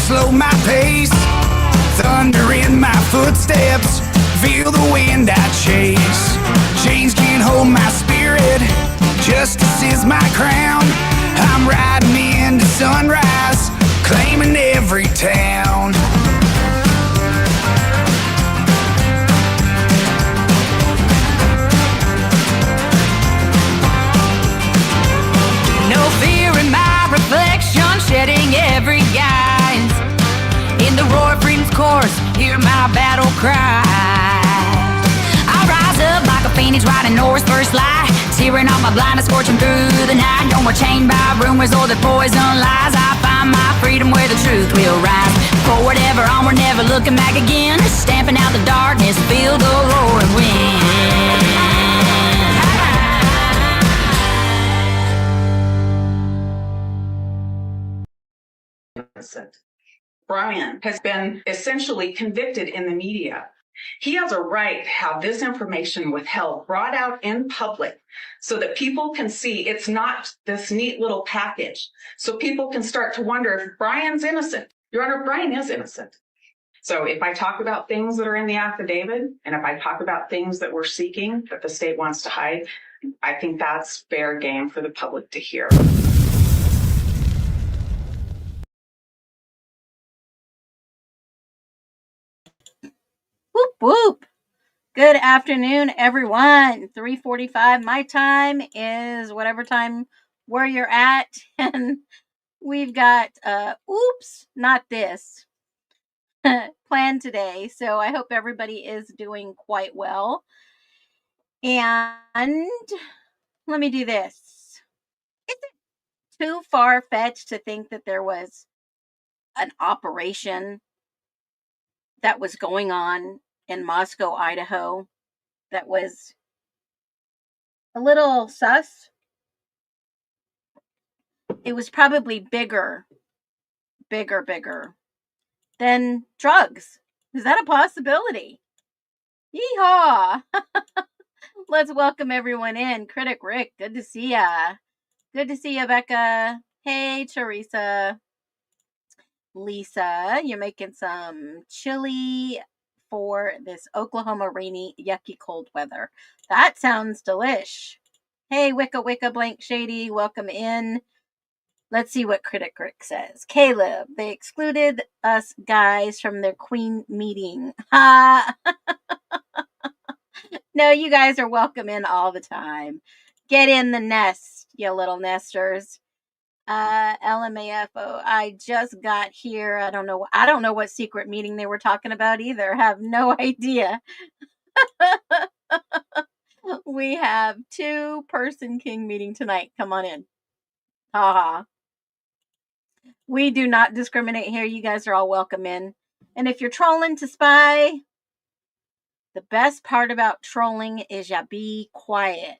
slow my pace, thunder in my footsteps, feel the wind I chase. Chains can't hold my spirit, justice is my crown. I'm riding into sunrise, claiming every town. No fear in my reflection, shedding every guise. In the roar of freedom's chorus, hear my battle cry. I rise up like a phoenix riding north's first light, tearing off my blindness, scorching through the night. No more chained by rumors or the poison lies. I find my freedom where the truth will rise. Forward ever, onward, never looking back again. Stamping out the darkness, feel the roaring wind. Brian has been essentially convicted in the media. He has a right to have this information withheld, brought out in public, so that people can see it's not this neat little package. So people can start to wonder if Brian's innocent. Your Honor, Brian is innocent. So if I talk about things that are in the affidavit, and if I talk about things that we're seeking that the state wants to hide, I think that's fair game for the public to hear. Whoop, whoop. Good afternoon, everyone. 3:45. My time is whatever time where you're at. And we've got, oops, not this, planned today. So I hope everybody is doing quite well. And let me do this. Is it too far-fetched to think that there was an operation that was going on in Moscow, Idaho, that was a little sus? It was probably bigger than drugs. Is that a possibility? Yeehaw! Let's welcome everyone in. Critic Rick, good to see ya. Good to see you, Becca. Hey, Teresa. Lisa, you're making some chili for this Oklahoma rainy, yucky, cold weather. That sounds delish. Hey, Wicca, Blank Shady, welcome in. Let's see what Critic Rick says. Caleb, they excluded us guys from their queen meeting. Ha! No, you guys are welcome in all the time. Get in the nest, you little nesters. LMAFO, I just got here. I don't know what secret meeting they were talking about either. Have no idea. We have 2-person king meeting tonight. Come on in. Haha. We do not discriminate here. You guys are all welcome in. And if you're trolling to spy, the best part about trolling is you be quiet.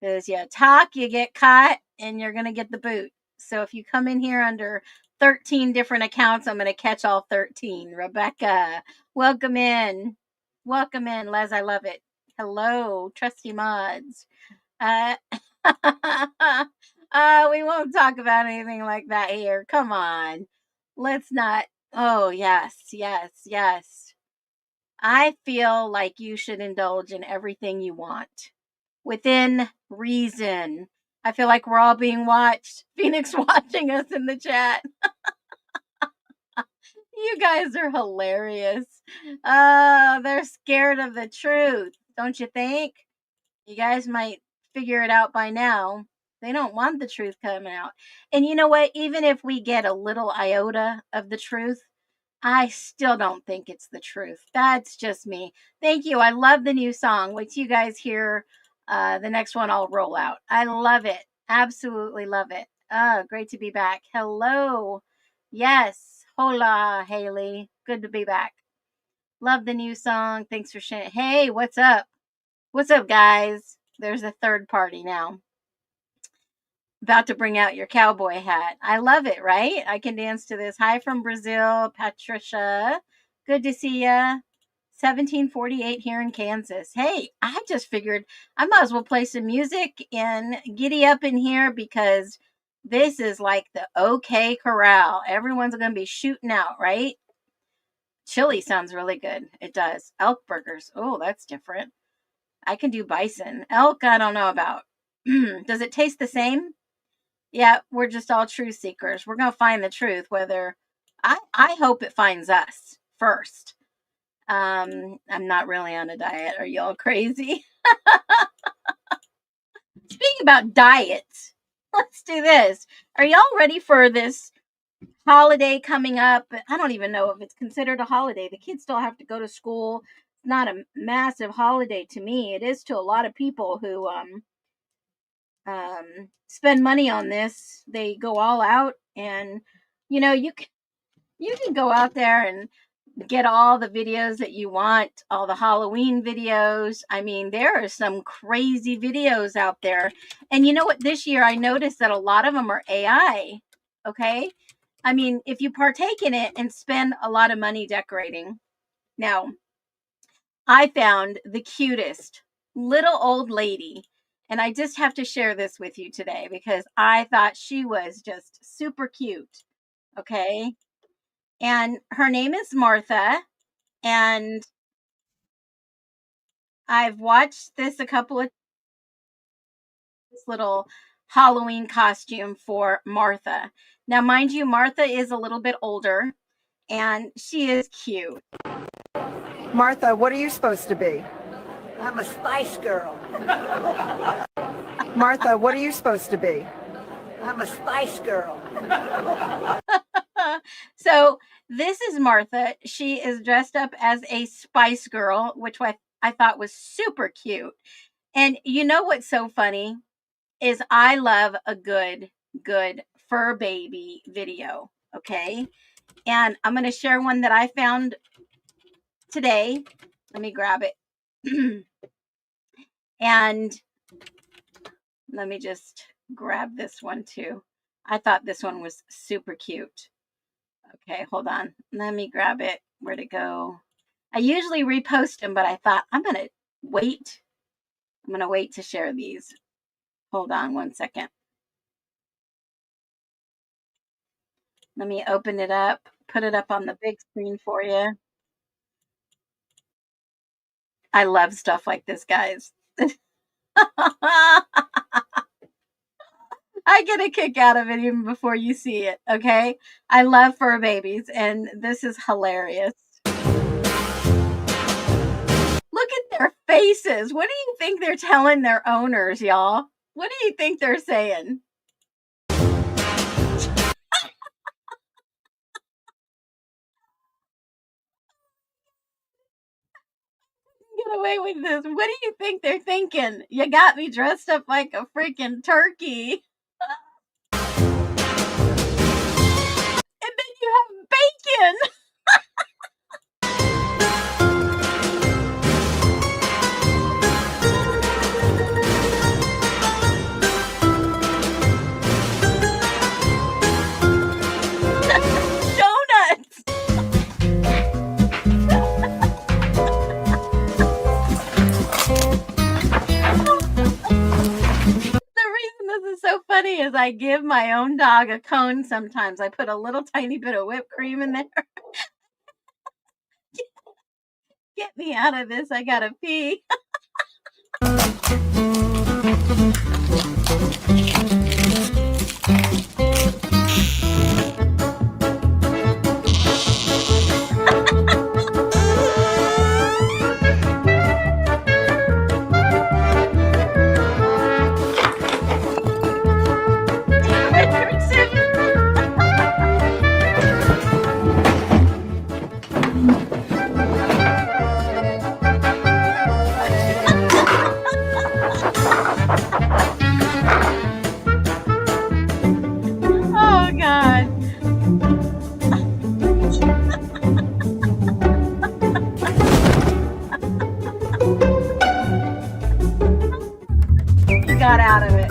Because you talk, you get caught, and you're going to get the boot. So if you come in here under 13 different accounts, I'm going to catch all 13. Rebecca, welcome in. Welcome in, Les. I love it. Hello, trusty mods. We won't talk about anything like that here. Come on. Let's not. Oh, yes. I feel like you should indulge in everything you want within reason. I feel like we're all being watched. Phoenix watching us in the chat. You guys are hilarious. They're scared of the truth, don't you think? You guys might figure it out by now. They don't want the truth coming out. And you know what? Even if we get a little iota of the truth, I still don't think it's the truth. That's just me. Thank you. I love the new song. Wait till you guys hear the next one I'll roll out. I love it. Absolutely love it. Great to be back. Hello. Yes. Hola, Haley. Good to be back. Love the new song. Thanks for sharing. Hey, what's up? What's up, guys? There's a third party now. About to bring out your cowboy hat. I love it, right? I can dance to this. Hi from Brazil, Patricia. Good to see ya. 1748 here in Kansas. Hey, I just figured I might as well play some music and giddy up in here because This is like the OK Corral. Everyone's going to be shooting out, right? Chili sounds really good. It does. Elk burgers. Oh, that's different. I can do bison. Elk, I don't know about. Does it taste the same? Yeah, we're just all truth seekers. We're going to find the truth, whether I hope it finds us first. I'm not really on a diet. Are y'all crazy? Speaking about diets, let's do this. Are y'all ready for this holiday coming up? I don't even know if it's considered a holiday. The kids still have to go to school. It's not a massive holiday to me. It is to a lot of people who spend money on this. They go all out, and you know, you can go out there and get all the videos that you want, all the Halloween videos. I mean, there are some crazy videos out there. And you know what? This year I noticed that a lot of them are AI. Okay. I mean, if you partake in it and spend a lot of money decorating. Now, I found the cutest little old lady. And I just have to share this with you today because I thought she was just super cute. Okay. And her name is Martha. And I've watched this a couple of this little Halloween costume for Martha. Now, mind you, Martha is a little bit older and she is cute. Martha, what are you supposed to be? I'm a Spice Girl. Martha, what are you supposed to be? I'm a Spice Girl. So this is Martha. She is dressed up as a Spice Girl, which I thought was super cute. And you know what's so funny is I love a good fur baby video. Okay. And I'm going to share one that I found today. Let me grab it. And let me just grab this one too. I thought this one was super cute. Okay, hold on. Let me grab it. Where'd it go? I usually repost them, but I thought I'm going to wait. I'm going to wait to share these. Hold on one second. Let me open it up, put it up on the big screen for you. I love stuff like this, guys. I get a kick out of it even before you see it, okay? I love fur babies, and this is hilarious. Look at their faces. What do you think they're telling their owners, y'all? What do you think they're saying? Get away with this. What do you think they're thinking? You got me dressed up like a freaking turkey. And then you have bacon. Donuts. The reason this is so funny is I give my own dog a cone sometimes. I put a little tiny bit of whipped cream in there. Get me out of this. I gotta pee. Oh, God. You got out of it.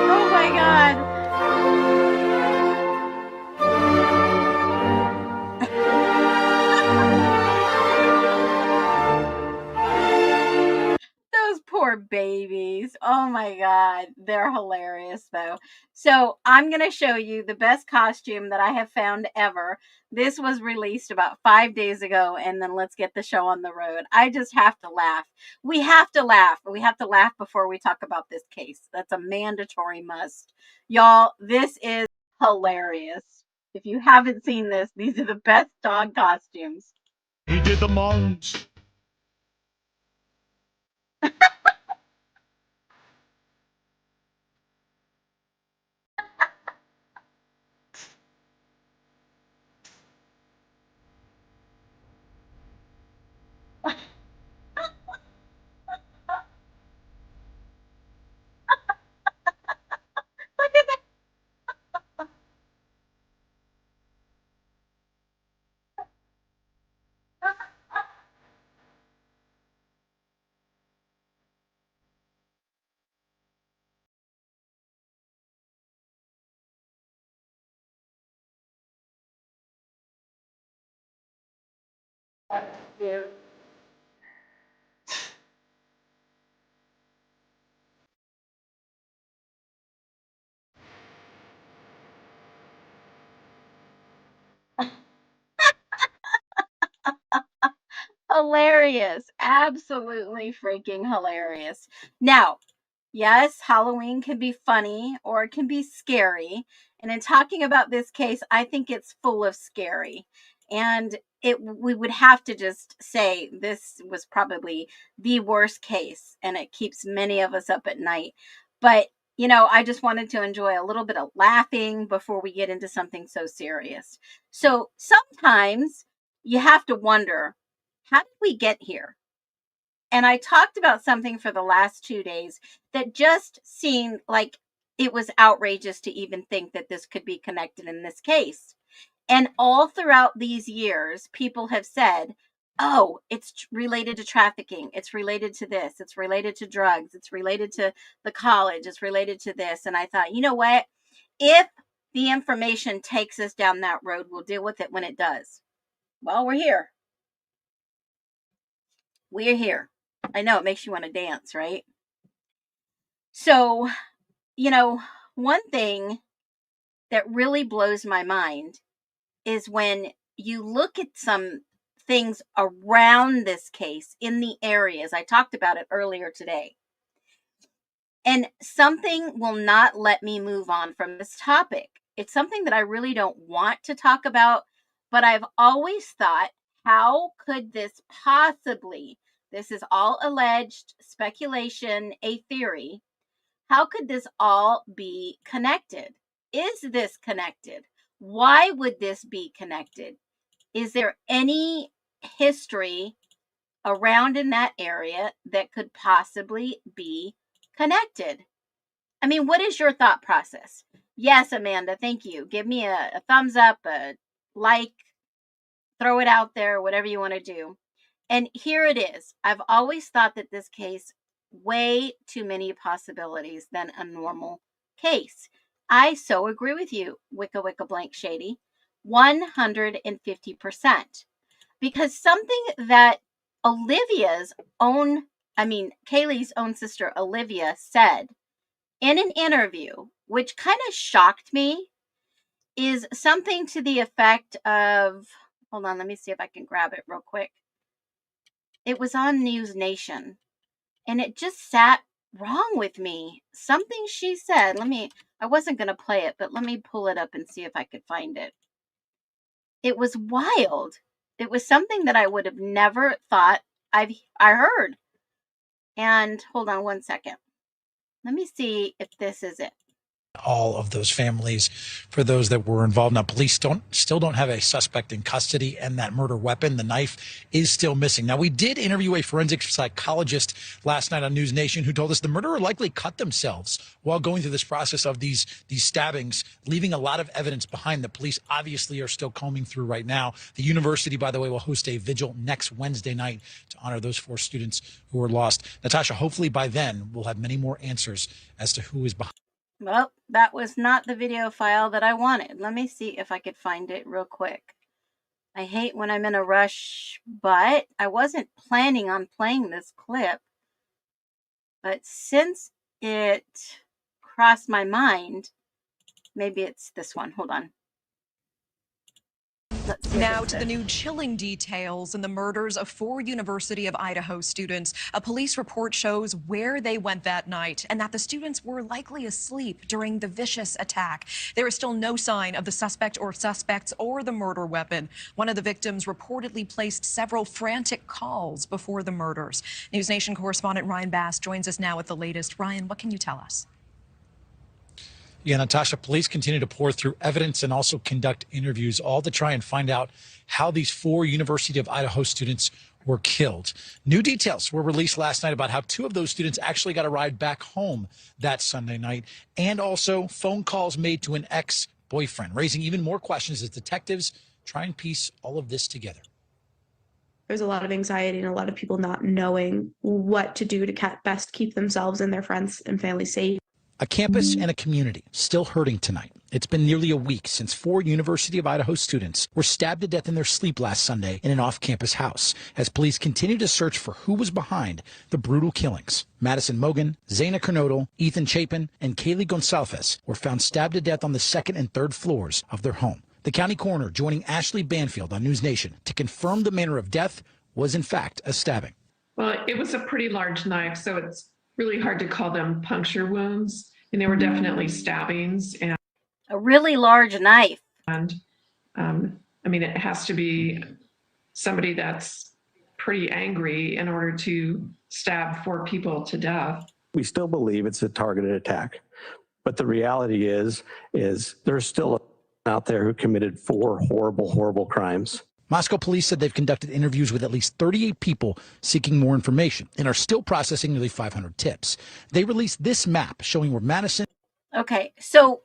Oh my babies. Oh my God. They're hilarious though. So I'm going to show you the best costume that I have found ever. This was released about 5 days ago, and then let's get the show on the road. I just have to laugh. We have to laugh. We have to laugh before we talk about this case. That's a mandatory must. Y'all, this is hilarious. If you haven't seen this, these are the best dog costumes. He did the munch. Look at that. Dude. Hilarious. Absolutely freaking hilarious. Now, yes, Halloween can be funny or it can be scary. And in talking about this case, I think it's full of scary. And we would have to just say this was probably the worst case, and it keeps many of us up at night. But I just wanted to enjoy a little bit of laughing before we get into something so serious. So sometimes you have to wonder, how did we get here? And I talked about something for the last 2 days that just seemed like it was outrageous to even think that this could be connected in this case. And all throughout these years, people have said, oh, it's related to trafficking. It's related to this. It's related to drugs. It's related to the college. It's related to this. And I thought, you know what? If the information takes us down that road, we'll deal with it when it does. Well, we're here. We're here. I know it makes you want to dance, right? So, one thing that really blows my mind is when you look at some things around this case in the areas. I talked about it earlier today. And something will not let me move on from this topic. It's something that I really don't want to talk about, but I've always thought, how could this possibly, this is all alleged speculation, a theory, how could this all be connected? Is this connected? Why would this be connected? Is there any history around in that area that could possibly be connected? I mean, what is your thought process? Yes, Amanda, thank you. Give me a thumbs up, a like, throw it out there, whatever you want to do. And here it is. I've always thought that this case, way too many possibilities than a normal case. I so agree with you, Wicca Wicca Blank Shady, 150%. Because something that Kaylee's own sister Olivia said in an interview, which kind of shocked me, is something to the effect of, hold on, let me see if I can grab it real quick. It was on News Nation, and it just sat wrong with me. Something she said, I wasn't going to play it, but let me pull it up and see if I could find it. It was wild. It was something that I would have never thought I heard. And hold on one second. Let me see if this is it. All of those families for those that were involved. Now, police still don't have a suspect in custody, and that murder weapon, the knife, is still missing. Now, we did interview a forensic psychologist last night on News Nation who told us the murderer likely cut themselves while going through this process of these stabbings, leaving a lot of evidence behind that police obviously are still combing through right now. The university, by the way, will host a vigil next Wednesday night to honor those 4 students who were lost. Natasha, hopefully by then we'll have many more answers as to who is behind. Well, that was not the video file that I wanted. Let me see if I could find it real quick. I hate when I'm in a rush, but I wasn't planning on playing this clip. But since it crossed my mind, maybe it's this one. Hold on. Now to the new chilling details in the murders of 4 University of Idaho students. A police report shows where they went that night and that the students were likely asleep during the vicious attack. There is still no sign of the suspect or suspects or the murder weapon. One of the victims reportedly placed several frantic calls before the murders. News Nation correspondent Ryan Bass joins us now with the latest. Ryan, what can you tell us? Yeah, Natasha, police continue to pour through evidence and also conduct interviews, all to try and find out how these 4 University of Idaho students were killed. New details were released last night about how 2 of those students actually got a ride back home that Sunday night, and also phone calls made to an ex-boyfriend, raising even more questions as detectives try and piece all of this together. There's a lot of anxiety and a lot of people not knowing what to do to best keep themselves and their friends and family safe. A campus and a community still hurting tonight. It's been nearly a week since 4 University of Idaho students were stabbed to death in their sleep last Sunday in an off-campus house, as police continue to search for who was behind the brutal killings. Madison Mogan, Zaina Kernodle, Ethan Chapin, and Kaylee Gonsalves were found stabbed to death on the 2nd and 3rd floors of their home. The county coroner joining Ashley Banfield on News Nation to confirm the manner of death was in fact a stabbing. Well, it was a pretty large knife, so it's really hard to call them puncture wounds, and they were definitely stabbings. And a really large knife. I mean, it has to be somebody that's pretty angry in order to stab 4 people to death. We still believe it's a targeted attack, but the reality is there's still out there who committed 4 horrible, horrible crimes. Moscow police said they've conducted interviews with at least 38 people seeking more information and are still processing nearly 500 tips. They released this map showing where Madison... Okay, so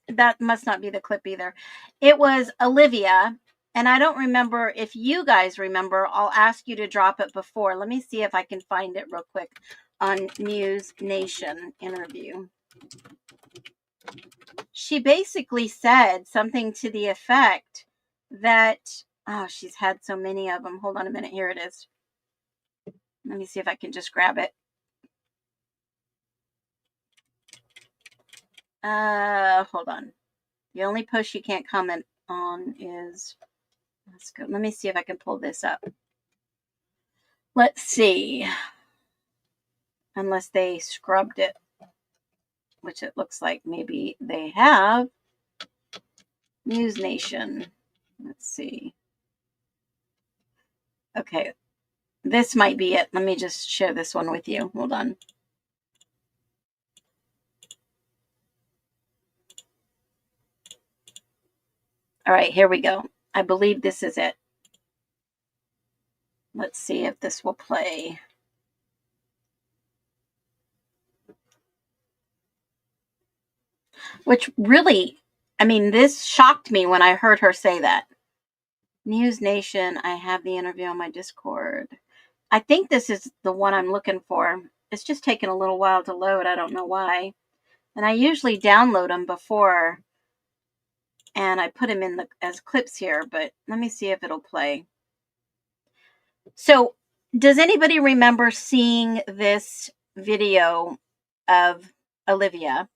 that must not be the clip either. It was Olivia, and I don't remember if you guys remember. I'll ask you to drop it before. Let me see if I can find it real quick on News Nation interview. She basically said something to the effect that, oh, she's had so many of them. Hold on a minute. Here it is. Let me see if I can just grab it. Hold on. The only post you can't comment on is, let's go. Let me see if I can pull this up. Let's see. Unless they scrubbed it, which it looks like maybe they have. News Nation. Let's see. Okay. This might be it. Let me just share this one with you. Hold on. All right, here we go. I believe this is it. Let's see if this will play. Which really, I mean, this shocked me when I heard her say that. News Nation, I have the interview on my Discord. I think this is the one I'm looking for. It's just taking a little while to load. I don't know why. And I usually download them before, and I put them in as clips here, but let me see if it'll play. So, does anybody remember seeing this video of Olivia?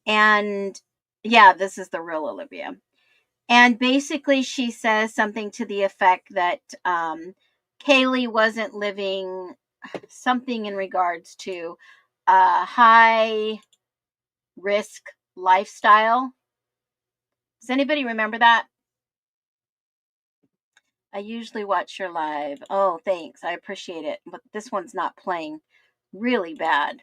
And yeah, this is the real Olivia. And basically she says something to the effect that Kaylee wasn't living something in regards to a high risk lifestyle. Does anybody remember that? I usually watch your live. Oh, thanks. I appreciate it. But this one's not playing. Really bad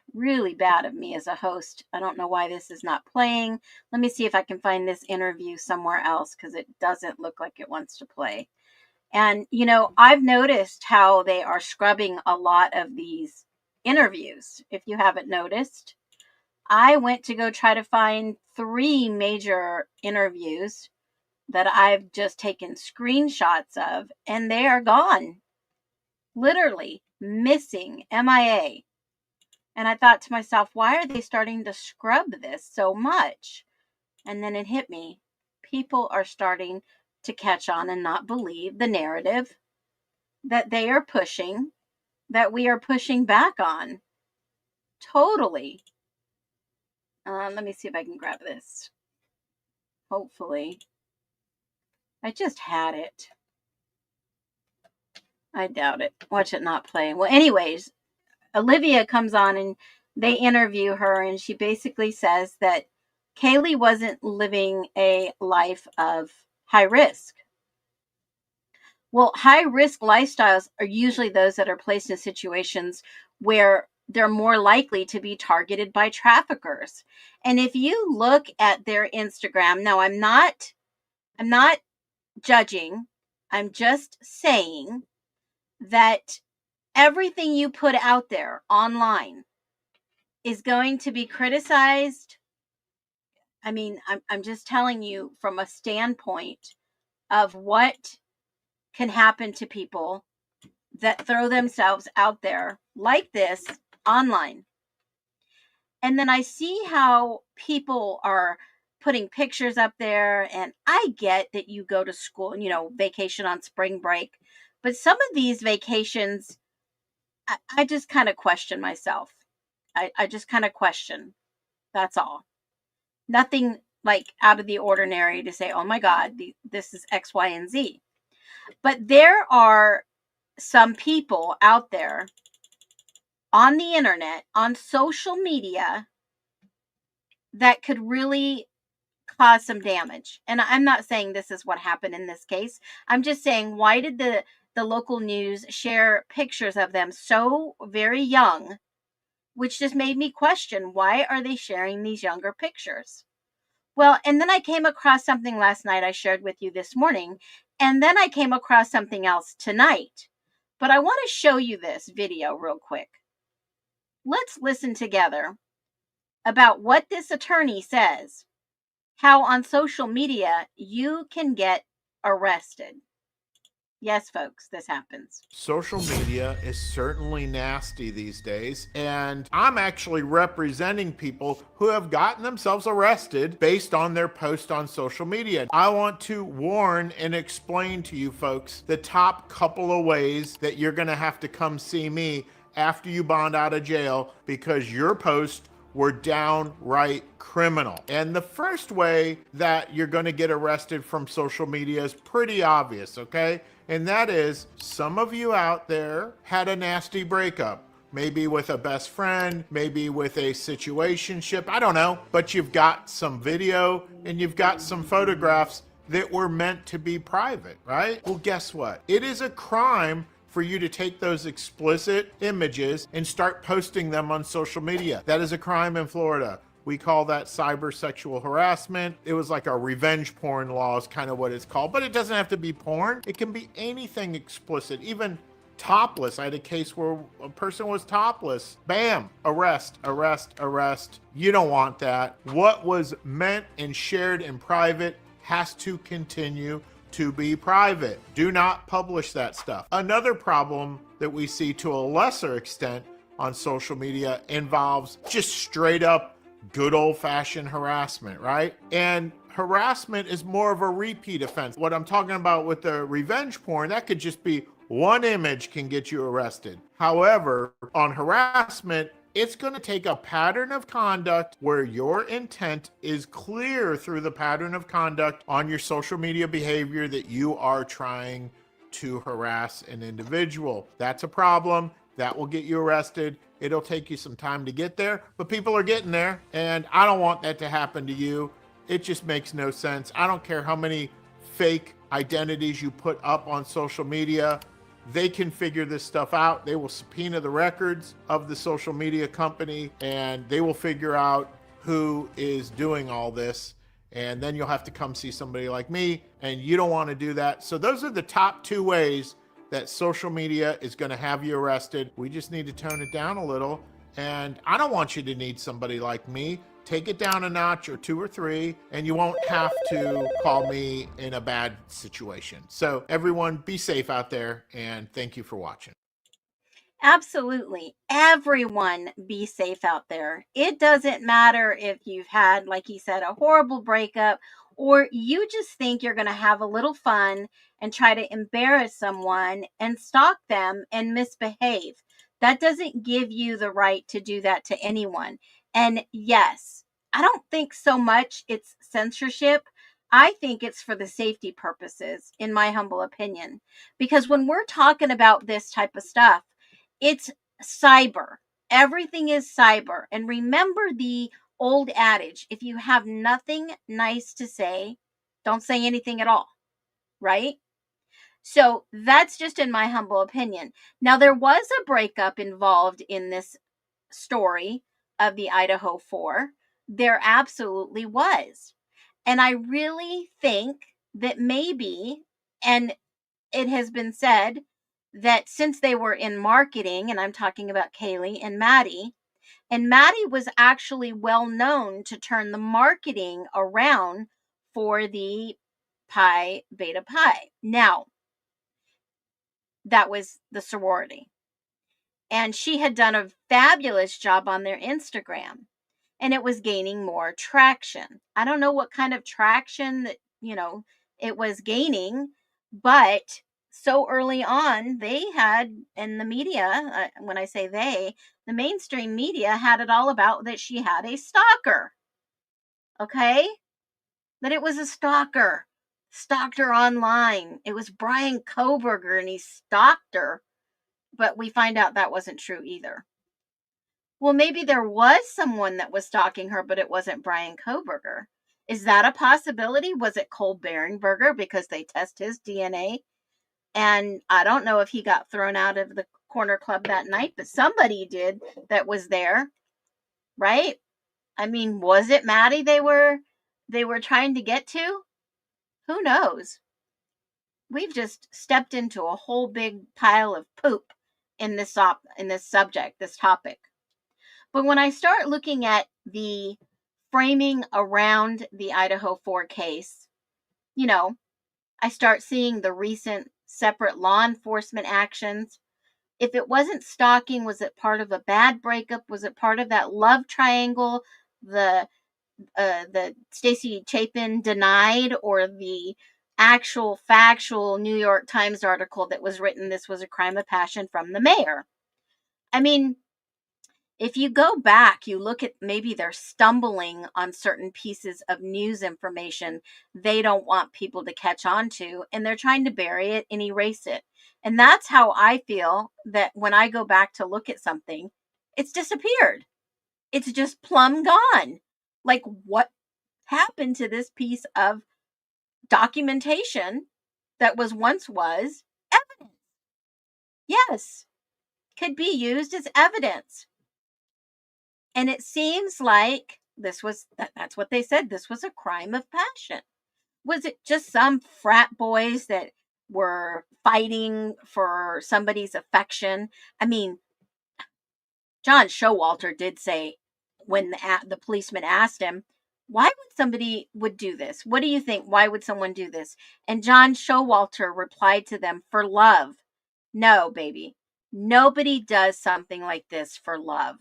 of me as a host. I don't know why this is not playing. Let me see if I can find this interview somewhere else, because it doesn't look like it wants to play. And, you know, I've noticed how they are scrubbing a lot of these interviews. If you haven't noticed, I went to go try to find 3 major interviews that I've just taken screenshots of, and they are gone. Literally missing, MIA. And I thought to myself, why are they starting to scrub this so much? And then it hit me. People are starting to catch on and not believe the narrative that they are pushing, that we are pushing back on. totally. Let me see if I can grab this. Hopefully. I just had it. I doubt it. Watch it not play. Well, anyways, Olivia comes on and they interview her, and she basically says that Kaylee wasn't living a life of high risk. Well, high risk lifestyles are usually those that are placed in situations where they're more likely to be targeted by traffickers. And if you look at their Instagram, now I'm not judging. I'm just saying that everything you put out there online is going to be criticized. I mean, I'm just telling you from a standpoint of what can happen to people that throw themselves out there like this online. And then I see how people are putting pictures up there, and I get that you go to school, vacation on spring break, but some of these vacations, I just kind of question myself. I just kind of question. That's all. Nothing like out of the ordinary to say, oh my God, this is X, Y, and Z. But there are some people out there on the internet, on social media, that could really cause some damage. And I'm not saying this is what happened in this case. I'm just saying, why did the local news share pictures of them so very young, which just made me question, why are they sharing these younger pictures? Well, and then I came across something last night I shared with you this morning, and then I came across something else tonight. But I want to show you this video real quick. Let's listen together about what this attorney says, how on social media you can get arrested. Yes, folks, this happens. Social media is certainly nasty these days, and I'm actually representing people who have gotten themselves arrested based on their post on social media. I want to warn and explain to you folks the top couple of ways that you're going to have to come see me after you bond out of jail because your post were downright criminal. And the first way that you're going to get arrested from social media is pretty obvious, okay? And that is, some of you out there had a nasty breakup. Maybe with a best friend, maybe with a situationship, I don't know. But you've got some video and you've got some photographs that were meant to be private, right? Well, guess what? It is a crime for you to take those explicit images and start posting them on social media. That is a crime in Florida. We call that cyber sexual harassment. It was like a revenge porn law is kind of what it's called, but it doesn't have to be porn. It can be anything explicit, even topless. I had a case where a person was topless. Bam, arrest, arrest, arrest. You don't want that. What was meant and shared in private has to continue to be private. Do not publish that stuff. Another problem that we see to a lesser extent on social media involves just straight up good old-fashioned harassment, right? And harassment is more of a repeat offense. What I'm talking about with the revenge porn, that could just be one image can get you arrested. However, on harassment, it's going to take a pattern of conduct where your intent is clear through the pattern of conduct on your social media behavior that you are trying to harass an individual. That's a problem. That will get you arrested. It'll take you some time to get there, but people are getting there, and I don't want that to happen to you. It just makes no sense. I don't care how many fake identities you put up on social media. They can figure this stuff out. They will subpoena the records of the social media company, and they will figure out who is doing all this. And then you'll have to come see somebody like me, and you don't want to do that. So those are the top two ways that social media is going to have you arrested. We just need to tone it down a little. And I don't want you to need somebody like me. Take it down a notch or two or three, and you won't have to call me in a bad situation. So everyone, be safe out there, and thank you for watching. Absolutely. Everyone be safe out there. It doesn't matter if you've had, like he said, a horrible breakup, or you just think you're going to have a little fun and try to embarrass someone and stalk them and misbehave. That doesn't give you the right to do that to anyone. And yes, I don't think so much it's censorship. I think it's for the safety purposes, in my humble opinion. Because when we're talking about this type of stuff, it's cyber. Everything is cyber. And remember the old adage, if you have nothing nice to say, don't say anything at all, right? So that's just in my humble opinion. Now, there was a breakup involved in this story of the Idaho 4. There absolutely was. And I really think that maybe, and it has been said that since they were in marketing, and I'm talking about Kaylee and Maddie was actually well known to turn the marketing around for the Pi Beta Pi. Now, that was the sorority. And she had done a fabulous job on their Instagram, and it was gaining more traction. I don't know what kind of traction that, it was gaining, but so early on, they had, in the media, when I say they, the mainstream media had it all about that she had a stalker. Okay? That it was a stalker. Stalked her online. It was Brian Koberger, and he stalked her. But we find out that wasn't true either. Well, maybe there was someone that was stalking her, but it wasn't Brian Koberger. Is that a possibility? Was it Cole Berenberger because they test his DNA? And I don't know if he got thrown out of the corner club that night, but somebody did that was there, right? I mean, was it Maddie they were trying to get to? Who knows? We've just stepped into a whole big pile of poop in this subject, this topic. But when I start looking at the framing around the Idaho 4 case, I start seeing the recent separate law enforcement actions. If it wasn't stalking, was it part of a bad breakup? Was it part of that love triangle the Stacy Chapin denied, or the actual factual New York Times article that was written, this was a crime of passion from the mayor? I mean, if you go back, you look at maybe they're stumbling on certain pieces of news information they don't want people to catch on to, and they're trying to bury it and erase it. And that's how I feel that when I go back to look at something, it's disappeared. It's just plumb gone. Like, what happened to this piece of documentation that was evidence? Yes, could be used as evidence. And it seems like that's what they said. This was a crime of passion. Was it just some frat boys that were fighting for somebody's affection? I mean, John Showalter did say, when the policeman asked him, why would somebody would do this? What do you think? Why would someone do this? And John Showalter replied to them, for love. No, baby. Nobody does something like this for love.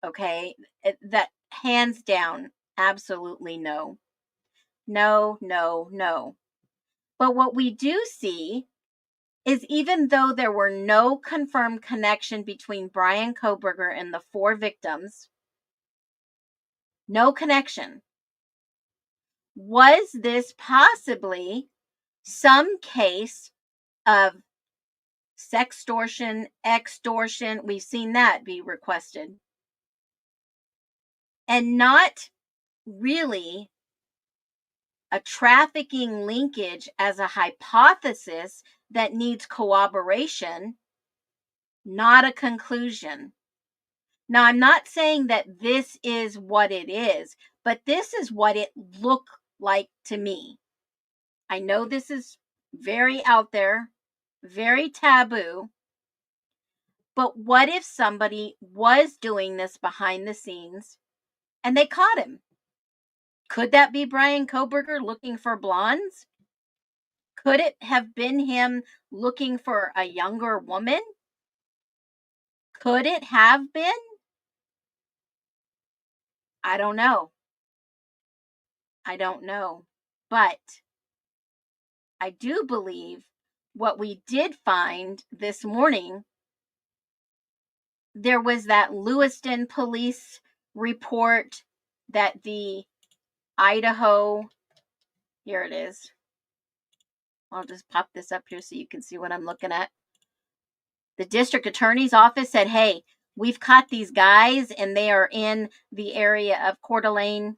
Okay? That hands down, absolutely no. No, no, no. But what we do see is, even though there were no confirmed connection between Brian Koberger and the 4 victims, no connection, was this possibly some case of sextortion, extortion? We've seen that be requested. And not really a trafficking linkage as a hypothesis that needs corroboration, not a conclusion. Now, I'm not saying that this is what it is, but this is what it looked like to me. I know this is very out there, very taboo, but what if somebody was doing this behind the scenes and they caught him? Could that be Brian Koberger looking for blondes? Could it have been him looking for a younger woman? Could it have been? I don't know. I don't know. But I do believe what we did find this morning there was that Lewiston police report that the Idaho, here it is. I'll just pop this up here so you can see what I'm looking at. The district attorney's office said, hey, we've caught these guys and they are in the area of Coeur d'Alene,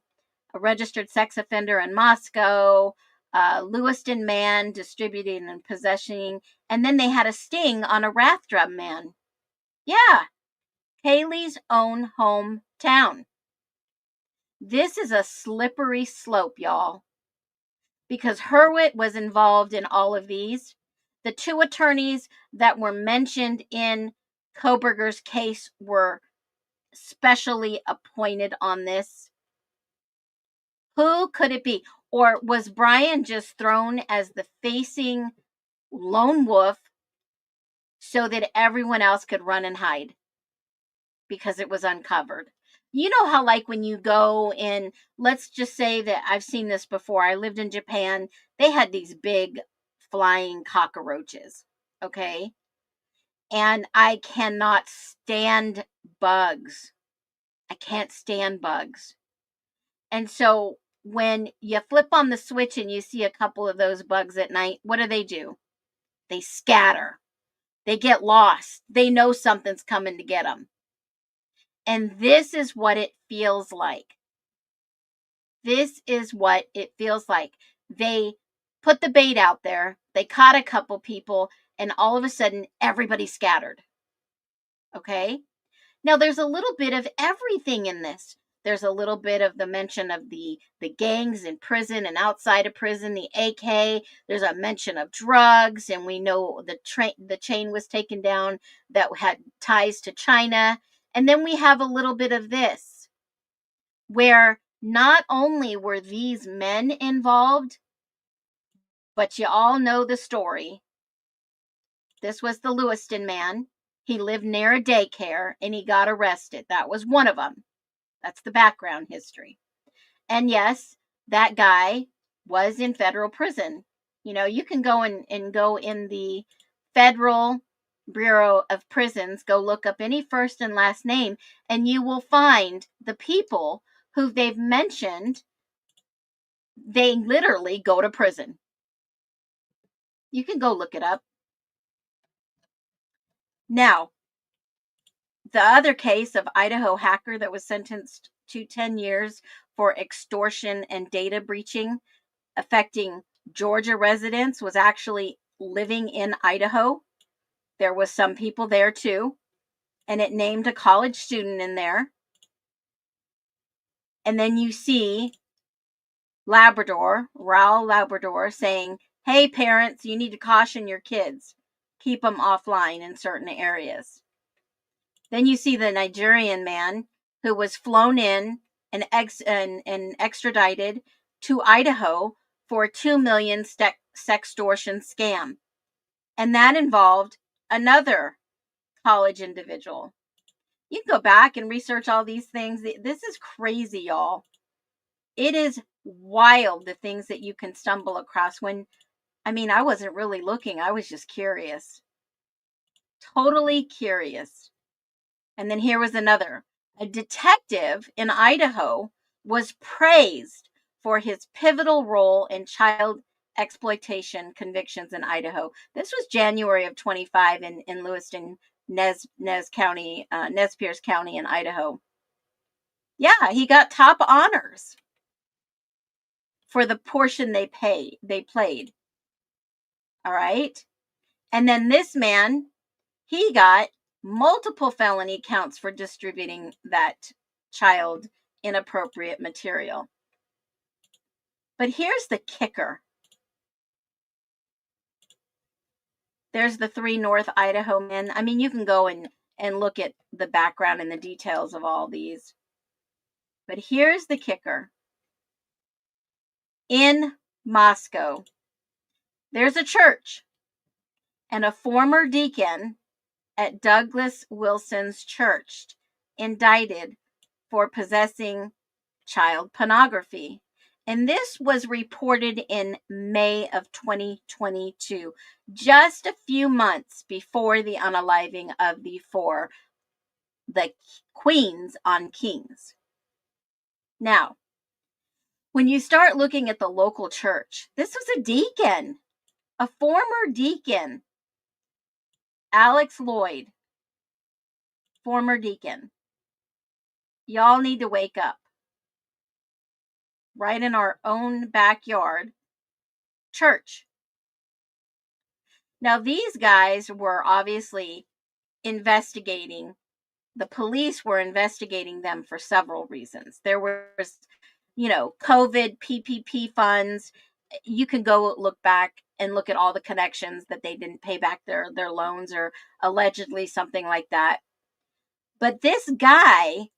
a registered sex offender in Moscow, Lewiston man distributing and possessing, and then they had a sting on a Wrath Drum man. Yeah, Haley's own hometown. This is a slippery slope, y'all, because Hurwitz was involved in all of these. The two attorneys that were mentioned in Koberger's case were specially appointed on this. Who could it be? Or was Brian just thrown as the facing lone wolf so that everyone else could run and hide because it was uncovered? You know how, like, when you go in, let's just say that I've seen this before. I lived in Japan. They had these big flying cockroaches, okay? And I cannot stand bugs. I can't stand bugs. And so when you flip on the switch and you see a couple of those bugs at night, what do? They scatter. They get lost. They know something's coming to get them. And this is what it feels like. This is what it feels like. They put the bait out there. They caught a couple people, and all of a sudden, everybody scattered. Okay? Now, there's a little bit of everything in this. There's a little bit of the mention of the gangs in prison and outside of prison, the AK. There's a mention of drugs, and we know the chain was taken down that had ties to China. And then we have a little bit of this, where not only were these men involved, but you all know the story. This was the Lewiston man. He lived near a daycare, and he got arrested. That was one of them. That's the background history. And yes, that guy was in federal prison. You know, you can go and go in the Federal Bureau of Prisons, go look up any first and last name, and you will find the people who they've mentioned, they literally go to prison. You can go look it up. Now, the other case of Idaho hacker that was sentenced to 10 years for extortion and data breaching affecting Georgia residents was actually living in Idaho. There was some people there too, and it named a college student in there. And then you see Raul Labrador saying, hey parents, you need to caution your kids. Keep them offline in certain areas. Then you see the Nigerian man who was flown in and extradited to Idaho for a $2 million sextortion scam. And that involved another college individual. You can go back and research all these things. This is crazy, y'all. It is wild, the things that you can stumble across I wasn't really looking. I was just curious. Totally curious. And then here was another. A detective in Idaho was praised for his pivotal role in child exploitation convictions in Idaho. This was January of 25 in Lewiston, Nez County, Nez Perce County in Idaho. Yeah, he got top honors for the portion they played. All right. And then this man, he got multiple felony counts for distributing that child inappropriate material. But here's the kicker. There's the 3 North Idaho men. You can go and look at the background and the details of all these. But here's the kicker. In Moscow, there's a church, and a former deacon at Douglas Wilson's church indicted for possessing child pornography. And this was reported in May of 2022, just a few months before the unaliving of the 4 the queens on kings. Now, when you start looking at the local church, this was a deacon, a former deacon, Alex Lloyd, former deacon. Y'all need to wake up. Right in our own backyard, church. Now, these guys were obviously investigating. The police were investigating them for several reasons. There was, COVID, PPP funds. You can go look back and look at all the connections that they didn't pay back their loans or allegedly something like that. But this guy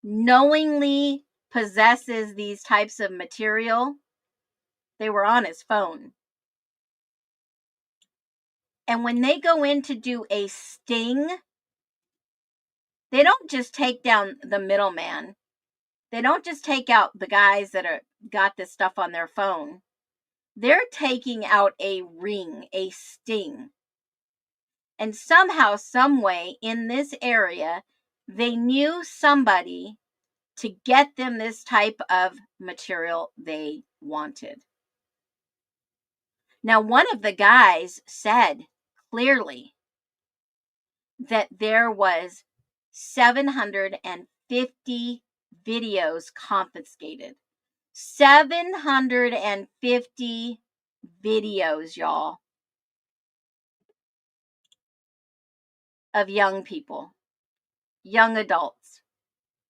knowingly possesses these types of material. They were on his phone. And when they go in to do a sting, they don't just take down the middleman. They don't just take out the guys that got this stuff on their phone. They're taking out a ring, a sting. And somehow, some way in this area, they knew somebody to get them this type of material they wanted. Now, one of the guys said clearly that there was 750 videos confiscated. 750 videos, y'all, of young people, young adults,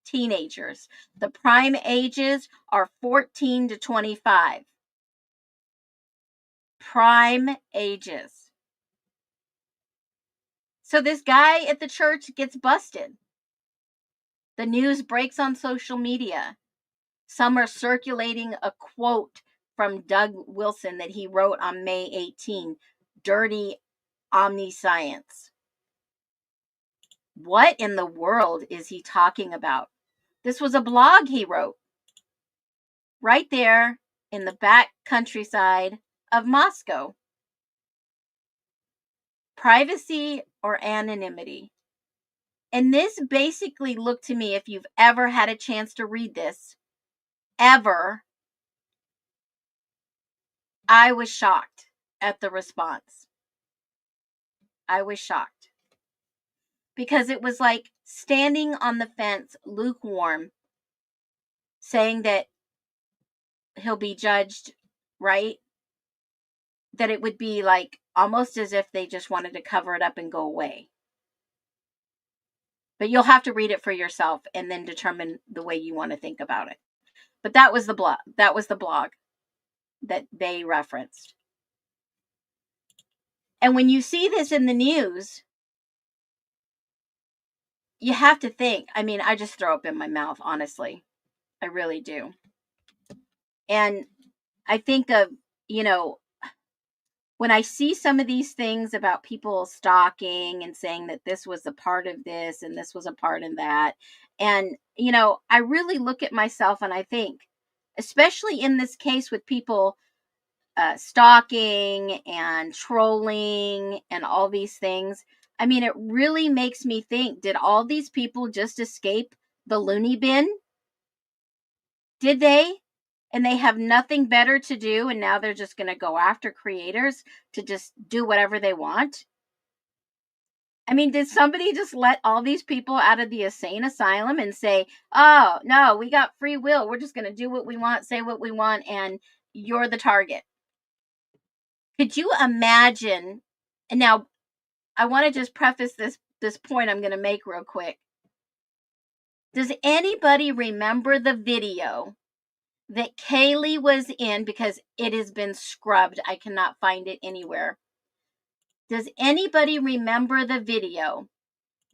teenagers. The prime ages are 14 to 25. Prime ages. So this guy at the church gets busted. The news breaks on social media. Some are circulating a quote from Doug Wilson that he wrote on May 18, dirty omniscience. What in the world is he talking about? This was a blog he wrote right there in the back countryside of Moscow. Privacy or anonymity. And this basically looked to me, if you've ever had a chance to read this, ever, I was shocked at the response. I was shocked. Because it was like standing on the fence, lukewarm, saying that he'll be judged, right? That it would be like almost as if they just wanted to cover it up and go away. But you'll have to read it for yourself and then determine the way you want to think about it. But that was the blog. That was the blog that they referenced. And when you see this in the news, you have to think. I mean, I just throw up in my mouth, honestly. I really do. And I think of, when I see some of these things about people stalking and saying that this was a part of this and this was a part of that. And, I really look at myself and I think, especially in this case with people stalking and trolling and all these things. I mean, it really makes me think, did all these people just escape the loony bin? Did they? And they have nothing better to do, and now they're just going to go after creators to just do whatever they want? I mean, did somebody just let all these people out of the insane asylum and say, oh, no, we got free will. We're just going to do what we want, say what we want, and you're the target? Could you imagine? And now I want to just preface this point I'm going to make real quick. Does anybody remember the video that Kaylee was in, because it has been scrubbed? I cannot find it anywhere. Does anybody remember the video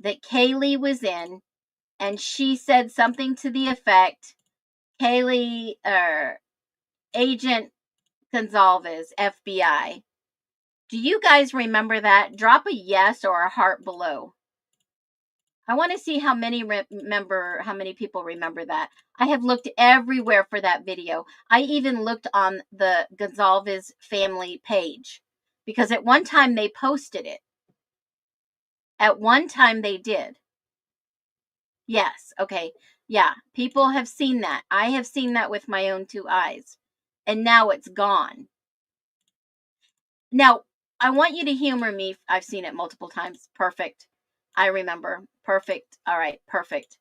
that Kaylee was in, and she said something to the effect, Kaylee, Agent Gonzalez, FBI? Do you guys remember that? Drop a yes or a heart below. I want to see how many people remember that. I have looked everywhere for that video. I even looked on the Gonzalez family page because at one time they posted it. At one time they did. Yes. Okay. Yeah. People have seen that. I have seen that with my own two eyes. And now it's gone. Now, I want you to humor me. I've seen it multiple times. Perfect. I remember. Perfect. All right. Perfect.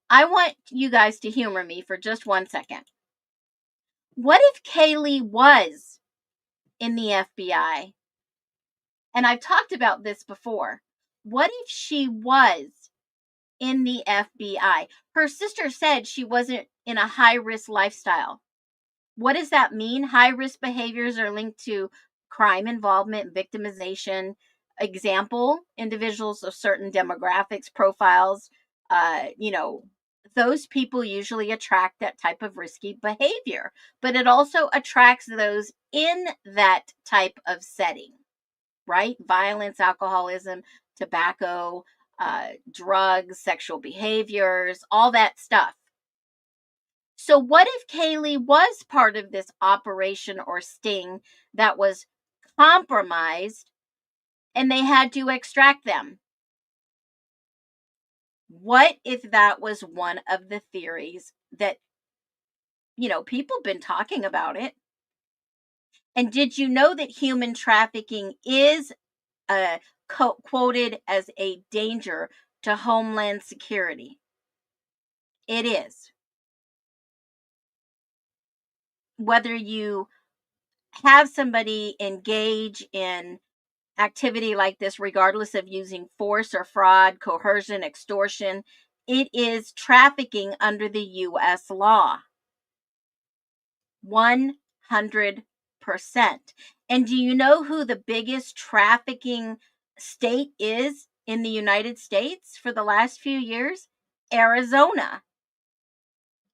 I want you guys to humor me for just 1 second. What if Kaylee was in the FBI? And I've talked about this before. What if she was in the FBI? Her sister said she wasn't in a high risk lifestyle. What does that mean? High risk behaviors are linked to crime involvement, victimization. Example, individuals of certain demographics, profiles, those people usually attract that type of risky behavior, but it also attracts those in that type of setting, right? Violence, alcoholism, tobacco, drugs, sexual behaviors, all that stuff. So, what if Kaylee was part of this operation or sting that was compromised and they had to extract them? What if that was one of the theories that, people been talking about it? And did you know that human trafficking is quoted as a danger to homeland security? It is. Whether you have somebody engage in activity like this, regardless of using force or fraud, coercion, extortion, it is trafficking under the U.S. law. 100%. And do you know who the biggest trafficking state is in the United States for the last few years? Arizona.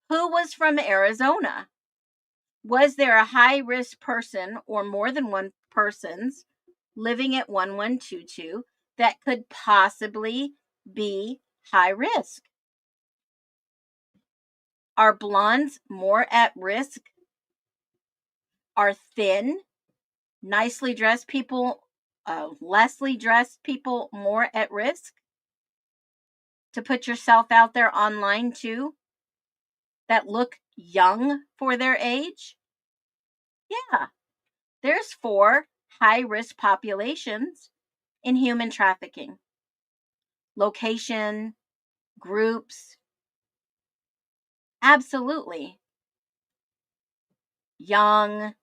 Who was from Arizona? Was there a high risk person or more than one persons living at 1122 that could possibly be high risk? Are blondes more at risk? Are thin, nicely dressed people, lessly dressed people more at risk to put yourself out there online too, that look young for their age? Yeah, there's 4 high risk populations in human trafficking. Location, groups, absolutely. Young.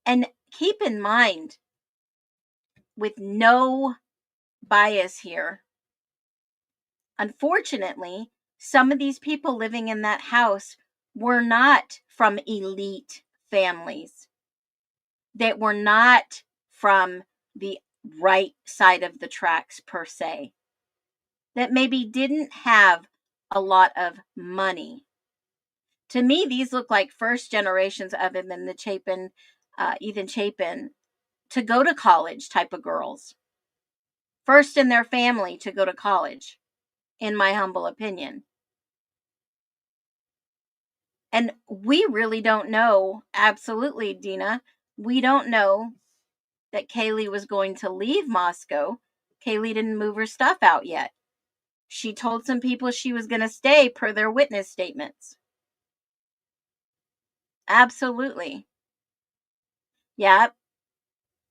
And keep in mind, with no bias here, unfortunately, some of these people living in that house were not from elite families, that were not from the right side of the tracks per se, that maybe didn't have a lot of money. To me, these look like first generations, other than the Chapin, Ethan Chapin, to go to college type of girls. First in their family to go to college, in my humble opinion. And we really don't know, absolutely, Dina, we don't know that Kaylee was going to leave Moscow. Kaylee didn't move her stuff out yet. She told some people she was going to stay per their witness statements. Absolutely. Yep.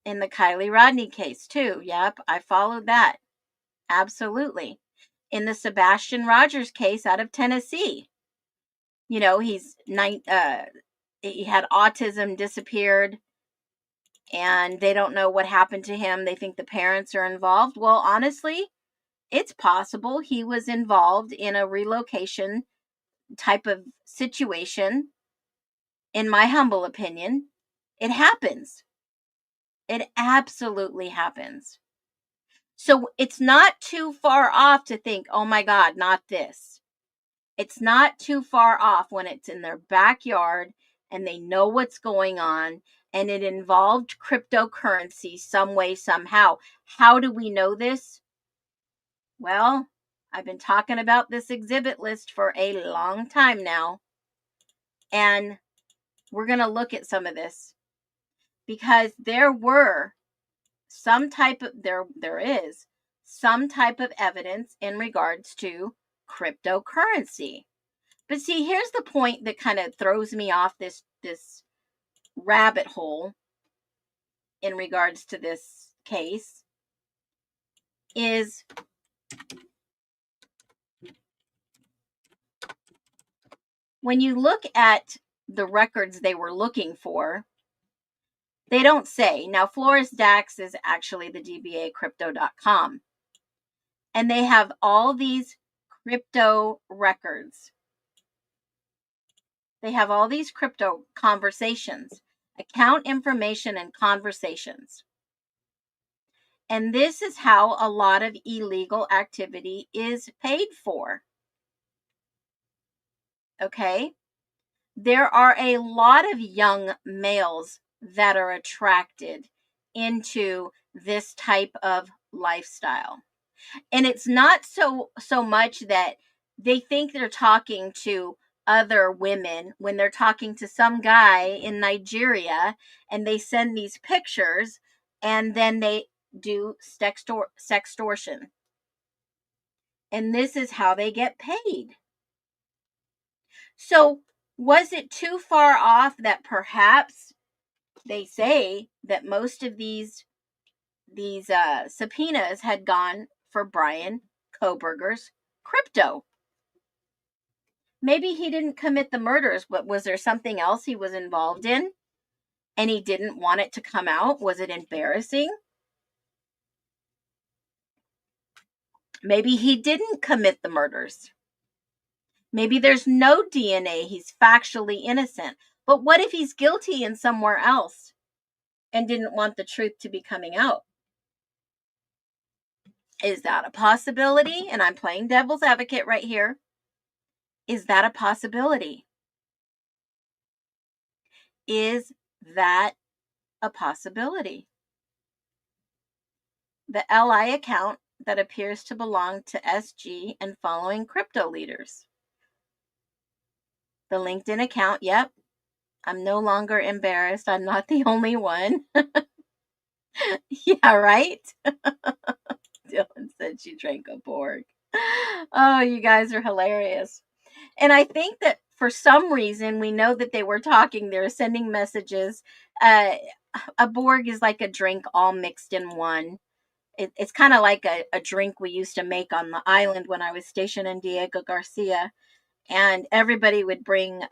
In the Kylie Rodney case, too. Yep. I followed that. Absolutely. In the Sebastian Rogers case out of Tennessee, he had autism, disappeared, and they don't know what happened to him. They think the parents are involved. Well, honestly, it's possible he was involved in a relocation type of situation. In my humble opinion, it happens. It absolutely happens. So it's not too far off to think, oh my God, not this. It's not too far off when it's in their backyard and they know what's going on and it involved cryptocurrency some way, somehow. How do we know this? Well, I've been talking about this exhibit list for a long time now, and we're going to look at some of this because there is some type of evidence in regards to cryptocurrency. But see, here's the point that kind of throws me off this rabbit hole in regards to this case is when you look at the records they were looking for, they don't say. Now, Flores Dax is actually the DBA Crypto.com. And they have all these crypto records. They have all these crypto conversations, account information and conversations. And this is how a lot of illegal activity is paid for. Okay? There are a lot of young males that are attracted into this type of lifestyle. And it's not so much that they think they're talking to other women when they're talking to some guy in Nigeria, and they send these pictures and then they do sextortion. And this is how they get paid. So was it too far off that perhaps they say that most of these subpoenas had gone for Brian Kohberger's crypto? Maybe he didn't commit the murders, but was there something else he was involved in and he didn't want it to come out? Was it embarrassing? Maybe he didn't commit the murders. Maybe there's no DNA. He's factually innocent. But what if he's guilty in somewhere else and didn't want the truth to be coming out? Is that a possibility? And I'm playing devil's advocate right here. Is that a possibility? Is that a possibility? The LI account that appears to belong to SG and following crypto leaders. The LinkedIn account, yep. I'm no longer embarrassed. I'm not the only one. Yeah, right? Dylan said she drank a pork. Oh, you guys are hilarious. And I think that for some reason, we know that they were talking. They're sending messages. A Borg is like a drink all mixed in one. It's kind of like a drink we used to make on the island when I was stationed in Diego Garcia. And everybody would bring,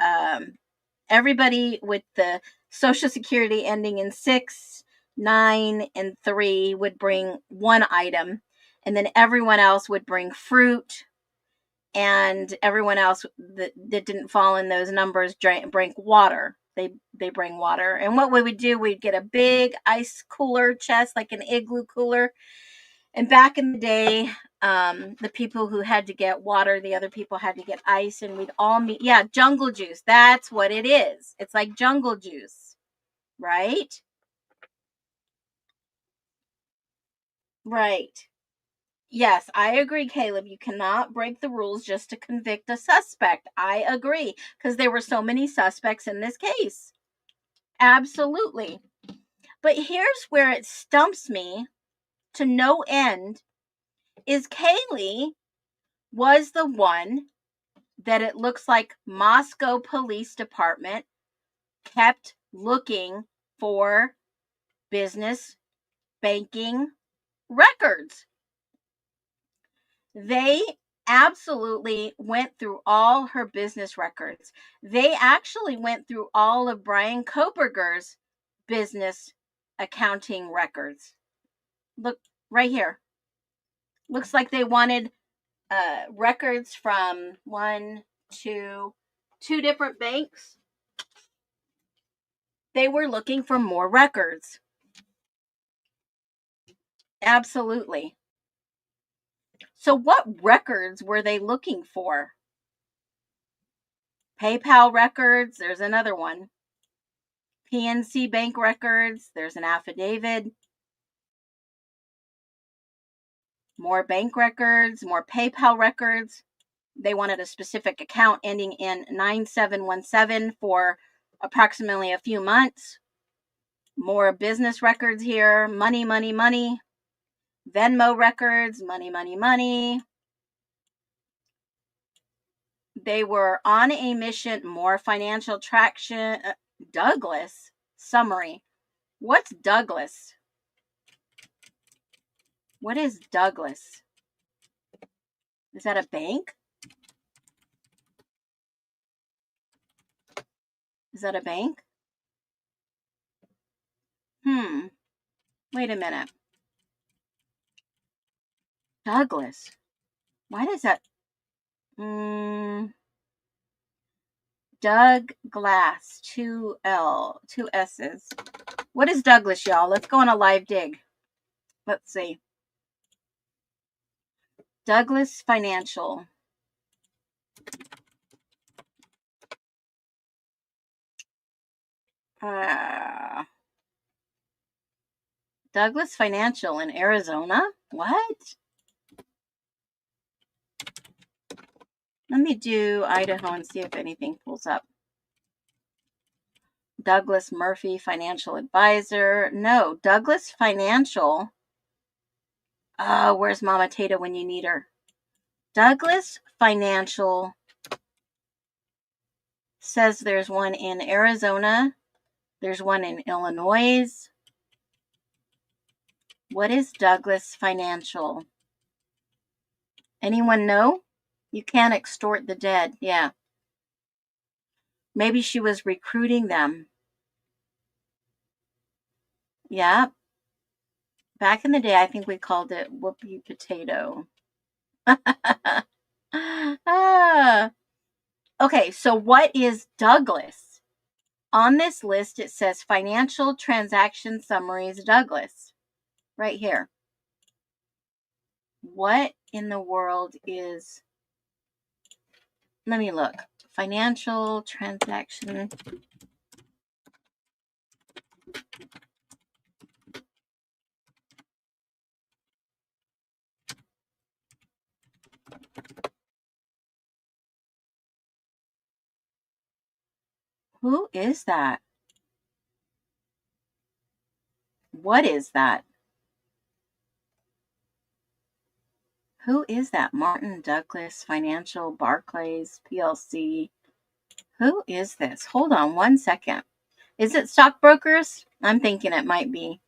everybody with the Social Security ending in 6, 9, and 3 would bring one item. And then everyone else would bring fruit. And everyone else that didn't fall in those numbers drank water. They bring water. And what we would do, we'd get a big ice cooler chest, like an igloo cooler. And back in the day, the people who had to get water, the other people had to get ice, and we'd all meet. Yeah, jungle juice. That's what it is. It's like jungle juice, right? Right. Yes, I agree, Caleb. You cannot break the rules just to convict a suspect. I agree, because there were so many suspects in this case. Absolutely. But here's where it stumps me to no end is Kaylee was the one that it looks like Moscow Police Department kept looking for business banking records. They absolutely went through all her business records. They actually went through all of Brian Kohberger's business accounting records. Look right here. Looks like they wanted records from two different banks. They were looking for more records. Absolutely. So what records were they looking for? PayPal records, there's another one. PNC Bank records, there's an affidavit. More bank records, more PayPal records. They wanted a specific account ending in 9717 for approximately a few months. More business records here. Money, money, money. Venmo records, money, money, money. They were on a mission, more financial traction. Douglas summary. What's Douglas? What is Douglas? Is that a bank? Is that a bank? Wait a minute. Douglas. Why does that? Doug Glass, 2 S's. What is Douglas, y'all? Let's go on a live dig. Let's see. Douglas Financial. Douglas Financial in Arizona? What? Let me do Idaho and see if anything pulls up. Douglas Murphy Financial Advisor. No, Douglas Financial. Where's Mama Tata when you need her? Douglas Financial says there's one in Arizona. There's one in Illinois. What is Douglas Financial? Anyone know? You can't extort the dead. Yeah. Maybe she was recruiting them. Yeah. Back in the day, I think we called it whoopee potato. Okay, so what is Douglas? On this list, it says Financial Transaction Summaries Douglas. Right here. What in the world is... Let me look. Financial Transaction... Who is that? What is that? Who is that? Martin Douglas Financial Barclays PLC. Who is this? Hold on 1 second. Is it stockbrokers? I'm thinking it might be.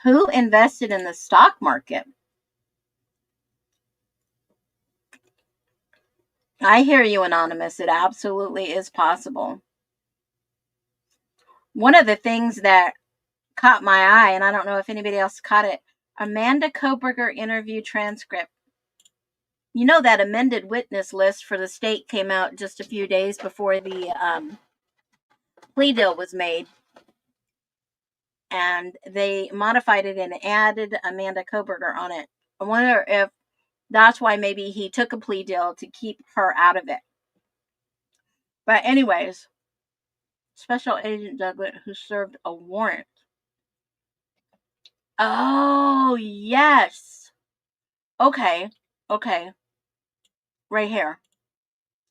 Who invested in the stock market? I hear you, Anonymous. It absolutely is possible. One of the things that caught my eye, and I don't know if anybody else caught it, Amanda Koberger interview transcript. You know that amended witness list for the state came out just a few days before the plea deal was made. And they modified it and added Amanda Koberger on it. I wonder if that's why maybe he took a plea deal to keep her out of it. But anyways, Special Agent Douglas, who served a warrant. Oh, yes. Okay. Right here.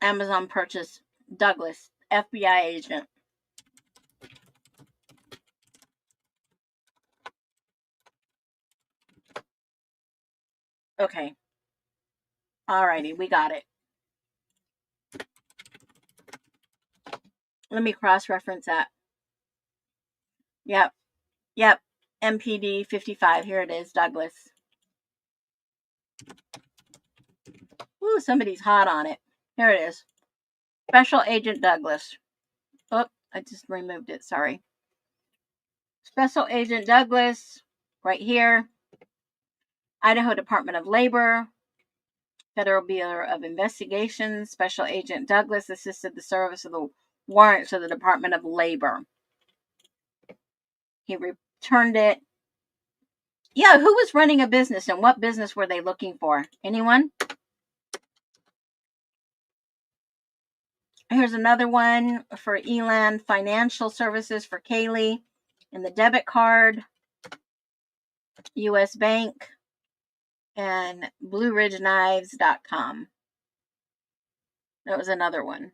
Amazon purchase Douglas, FBI agent. Okay. Alrighty, we got it. Let me cross-reference that. Yep. MPD 55. Here it is, Douglas. Ooh, somebody's hot on it. Here it is. Special Agent Douglas. Oh, I just removed it. Sorry. Special Agent Douglas. Right here. Idaho Department of Labor. Federal Bureau of Investigation. Special Agent Douglas assisted the service of the warrants of the Department of Labor. He returned it. Yeah, who was running a business and what business were they looking for? Anyone? Here's another one for Elan Financial Services for Kaylee and the debit card, US Bank, and BlueRidgeKnives.com. That was another one.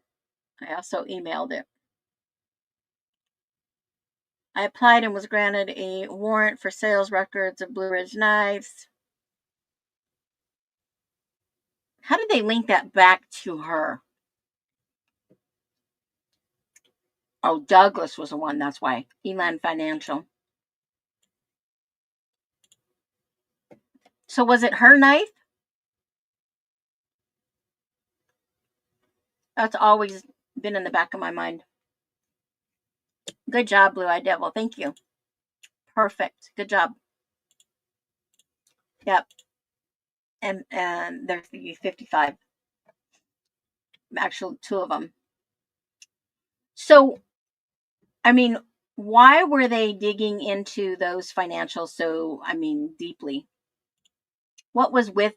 I also emailed it. I applied and was granted a warrant for sales records of Blue Ridge knives. How did they link that back to her? Oh, Douglas was the one, that's why. Elan Financial. So was it her knife? That's always been in the back of my mind. Good job, Blue Eyed Devil. Thank you. Perfect. Good job. Yep. And there's the 55. Actually, two of them. So, I mean, why were they digging into those financials so, deeply? What was with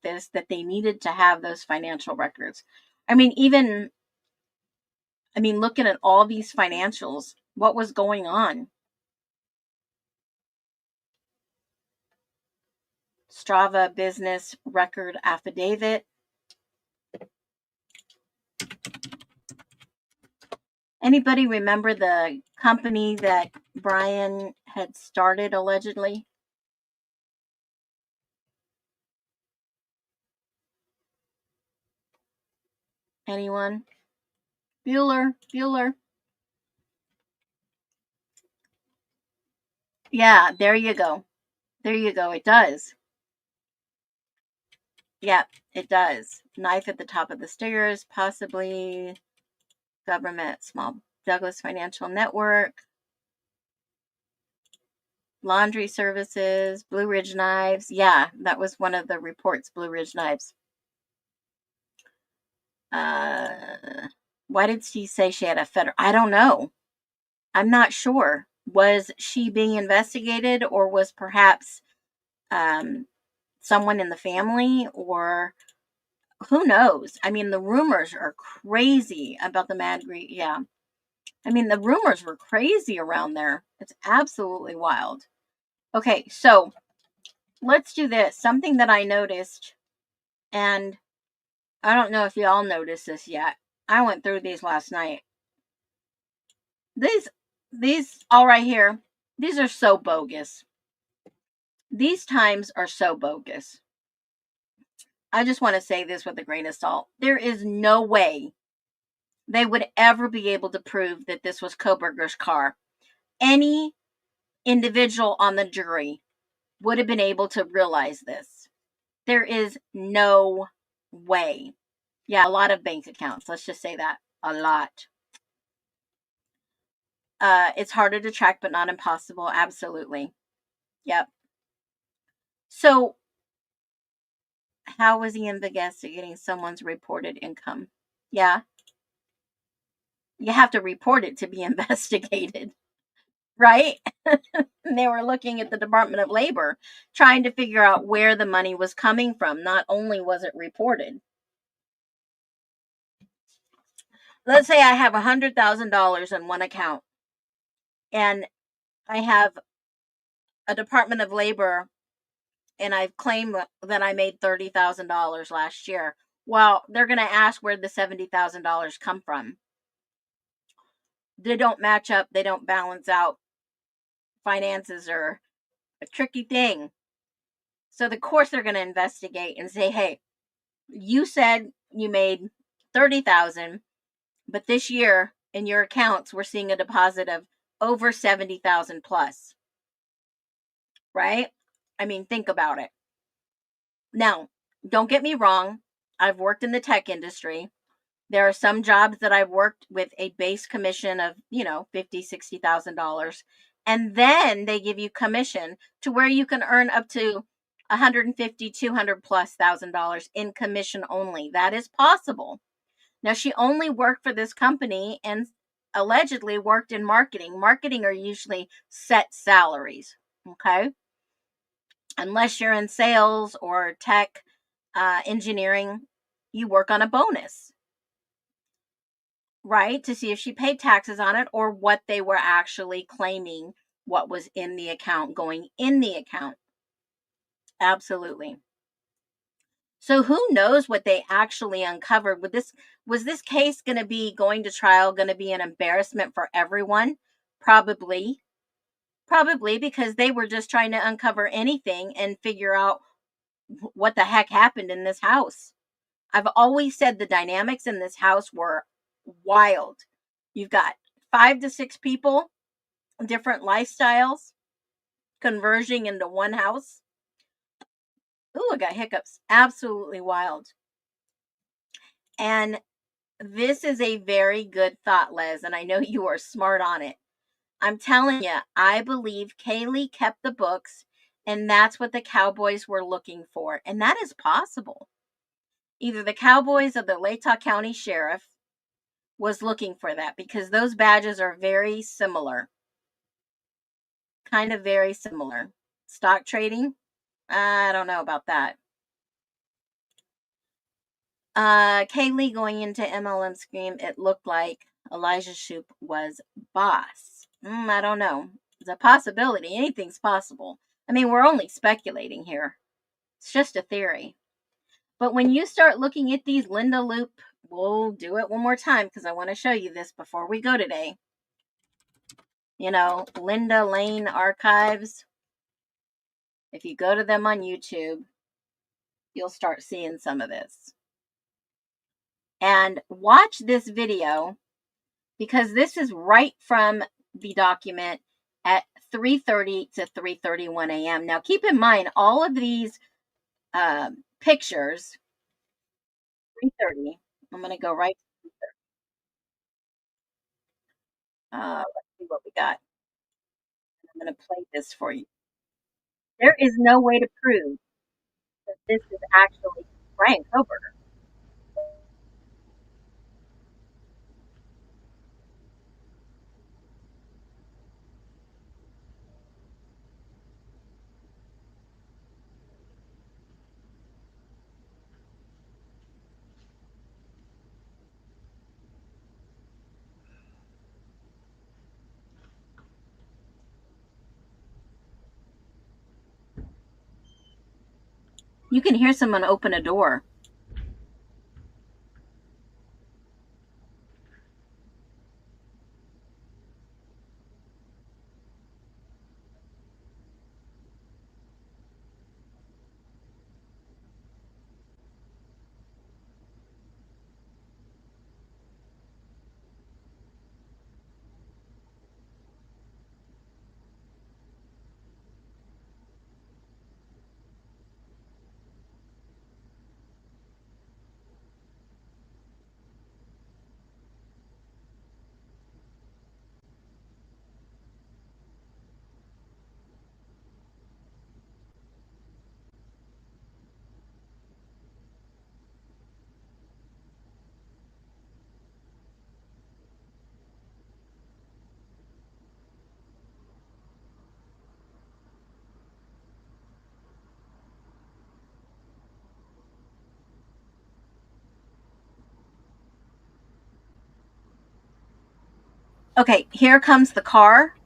this that they needed to have those financial records? Looking at all these financials, what was going on? Strava business record affidavit. Anybody remember the company that Brian had started allegedly? Anyone? Bueller. Yeah, there you go. It does. Yeah, it does. Knife at the top of the stairs, possibly government, small Douglas Financial Network, laundry services, Blue Ridge Knives. Yeah, that was one of the reports, Blue Ridge Knives. Why did she say she had a federal? I don't know. I'm not sure. Was she being investigated, or was perhaps someone in the family, or who knows? The rumors are crazy about the Mad Greek. Yeah. The rumors were crazy around there. It's absolutely wild. Okay, so let's do this. Something that I noticed, and I don't know if y'all noticed this yet. I went through these last night. These all right here, these are so bogus. These times are so bogus. I just want to say this with a grain of salt. There is no way they would ever be able to prove that this was Koberger's car. Any individual on the jury would have been able to realize this. There is no way. Yeah, a lot of bank accounts. Let's just say that. A lot. It's harder to track, but not impossible. Absolutely. Yep. So, how was he investigating someone's reported income? Yeah. You have to report it to be investigated, right? They were looking at the Department of Labor, trying to figure out where the money was coming from. Not only was it reported. Let's say I have $100,000 in one account, and I have a Department of Labor, and I've claimed that I made $30,000 last year. Well, they're going to ask where the $70,000 come from. They don't match up. They don't balance out. Finances are a tricky thing. So, of course, they're going to investigate and say, hey, you said you made $30,000, but this year in your accounts, we're seeing a deposit of over $70,000 plus. Right? Think about it. Now, don't get me wrong. I've worked in the tech industry. There are some jobs that I've worked with a base commission of, $50,000, $60,000. And then they give you commission to where you can earn up to $150,000, $200,000+ in commission only. That is possible. Now, she only worked for this company and allegedly worked in marketing. Marketing are usually set salaries. Okay. Unless you're in sales or tech, engineering, you work on a bonus, right? To see if she paid taxes on it or what they were actually claiming, what was in the account, going in the account. Absolutely. So who knows what they actually uncovered? Was this case going to be going to trial, going to be an embarrassment for everyone? Probably. Probably, because they were just trying to uncover anything and figure out what the heck happened in this house. I've always said the dynamics in this house were wild. You've got 5 to 6 people, different lifestyles, converging into one house. Ooh, I got hiccups. Absolutely wild. And this is a very good thought, Les, and I know you are smart on it. I'm telling you, I believe Kaylee kept the books, and that's what the Cowboys were looking for. And that is possible. Either the Cowboys or the Latah County Sheriff was looking for that, because those badges are very similar. Kind of very similar. Stock trading? I don't know about that. Kaylee going into MLM Scream, it looked like Elijah Shoup was boss. I don't know. It's a possibility. Anything's possible. I mean, we're only speculating here. It's just a theory. But when you start looking at these Linda Loop, we'll do it one more time because I want to show you this before we go today. You know, Linda Lane archives. If you go to them on YouTube, you'll start seeing some of this. And watch this video, because this is right from the document at 3:30 to 3:31 a.m. Now, keep in mind, all of these pictures, 3:30, I'm going to go right to 3:30. Let's see what we got. I'm going to play this for you. There is no way to prove that this is actually Brian Koberger. You can hear someone open a door. Okay, here comes the car.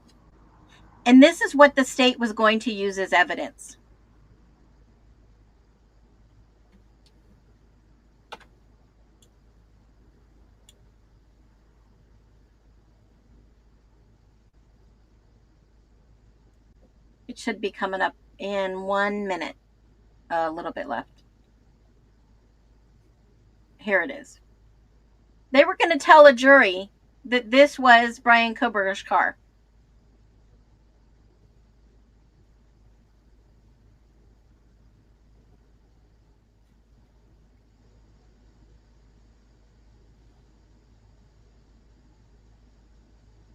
And this is what the state was going to use as evidence. It should be coming up in 1 minute. A little bit left. Here it is. They were going to tell a jury that this was Brian Koberger's car.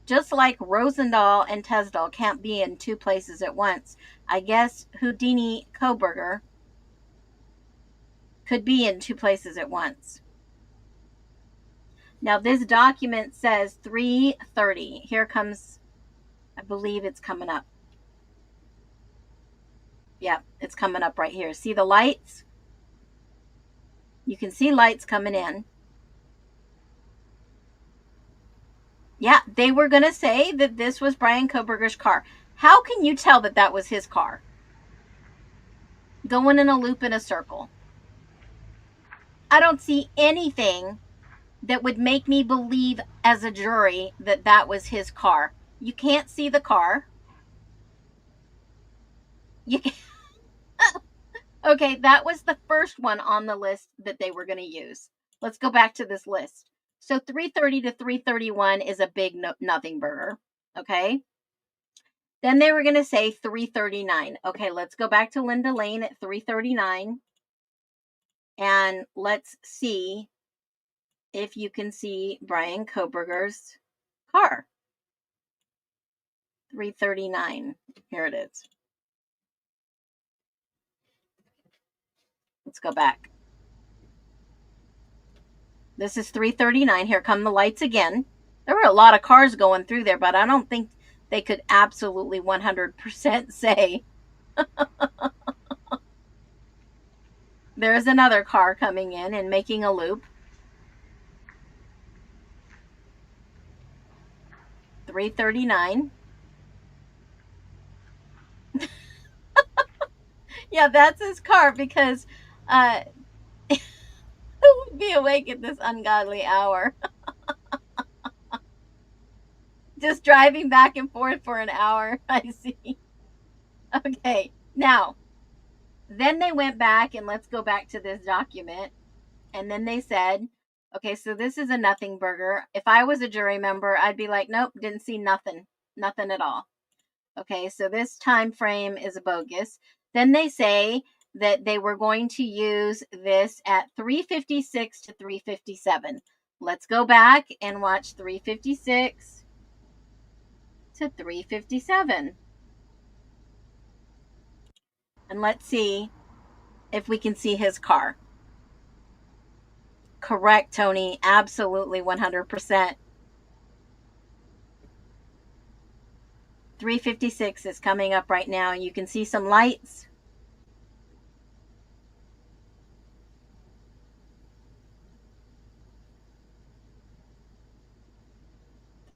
Just like Rosendahl and Tesdahl can't be in 2 places at once, I guess Houdini Koberger could be in 2 places at once. Now, this document says 3:30. Here comes, I believe it's coming up. Yeah, it's coming up right here. See the lights? You can see lights coming in. Yeah, they were going to say that this was Brian Koberger's car. How can you tell that that was his car? Going in a loop in a circle. I don't see anything that would make me believe as a jury that that was his car. You can't see the car. You can Okay, that was the first one on the list that they were going to use. Let's go back to this list. So 330 to 331 is a big nothing burger. Okay. Then they were going to say 339. Okay, let's go back to Linda Lane at 339. And let's see if you can see Brian Koberger's car. 339. Here it is. Let's go back. This is 339. Here come the lights again. There were a lot of cars going through there, but I don't think they could absolutely 100% say. There's another car coming in and making a loop. 339. Yeah, that's his car because who would be awake at this ungodly hour? Just driving back and forth for an hour. I see. Okay, now, then they went back and let's go back to this document. And then they said, okay, so this is a nothing burger. If I was a jury member, I'd be like, nope, didn't see nothing at all. Okay, so this time frame is bogus. Then they say that they were going to use this at 356 to 357. Let's go back and watch 356 to 357. And let's see if we can see his car. Correct, Tony. Absolutely 100%. 356 is coming up right now. You can see some lights.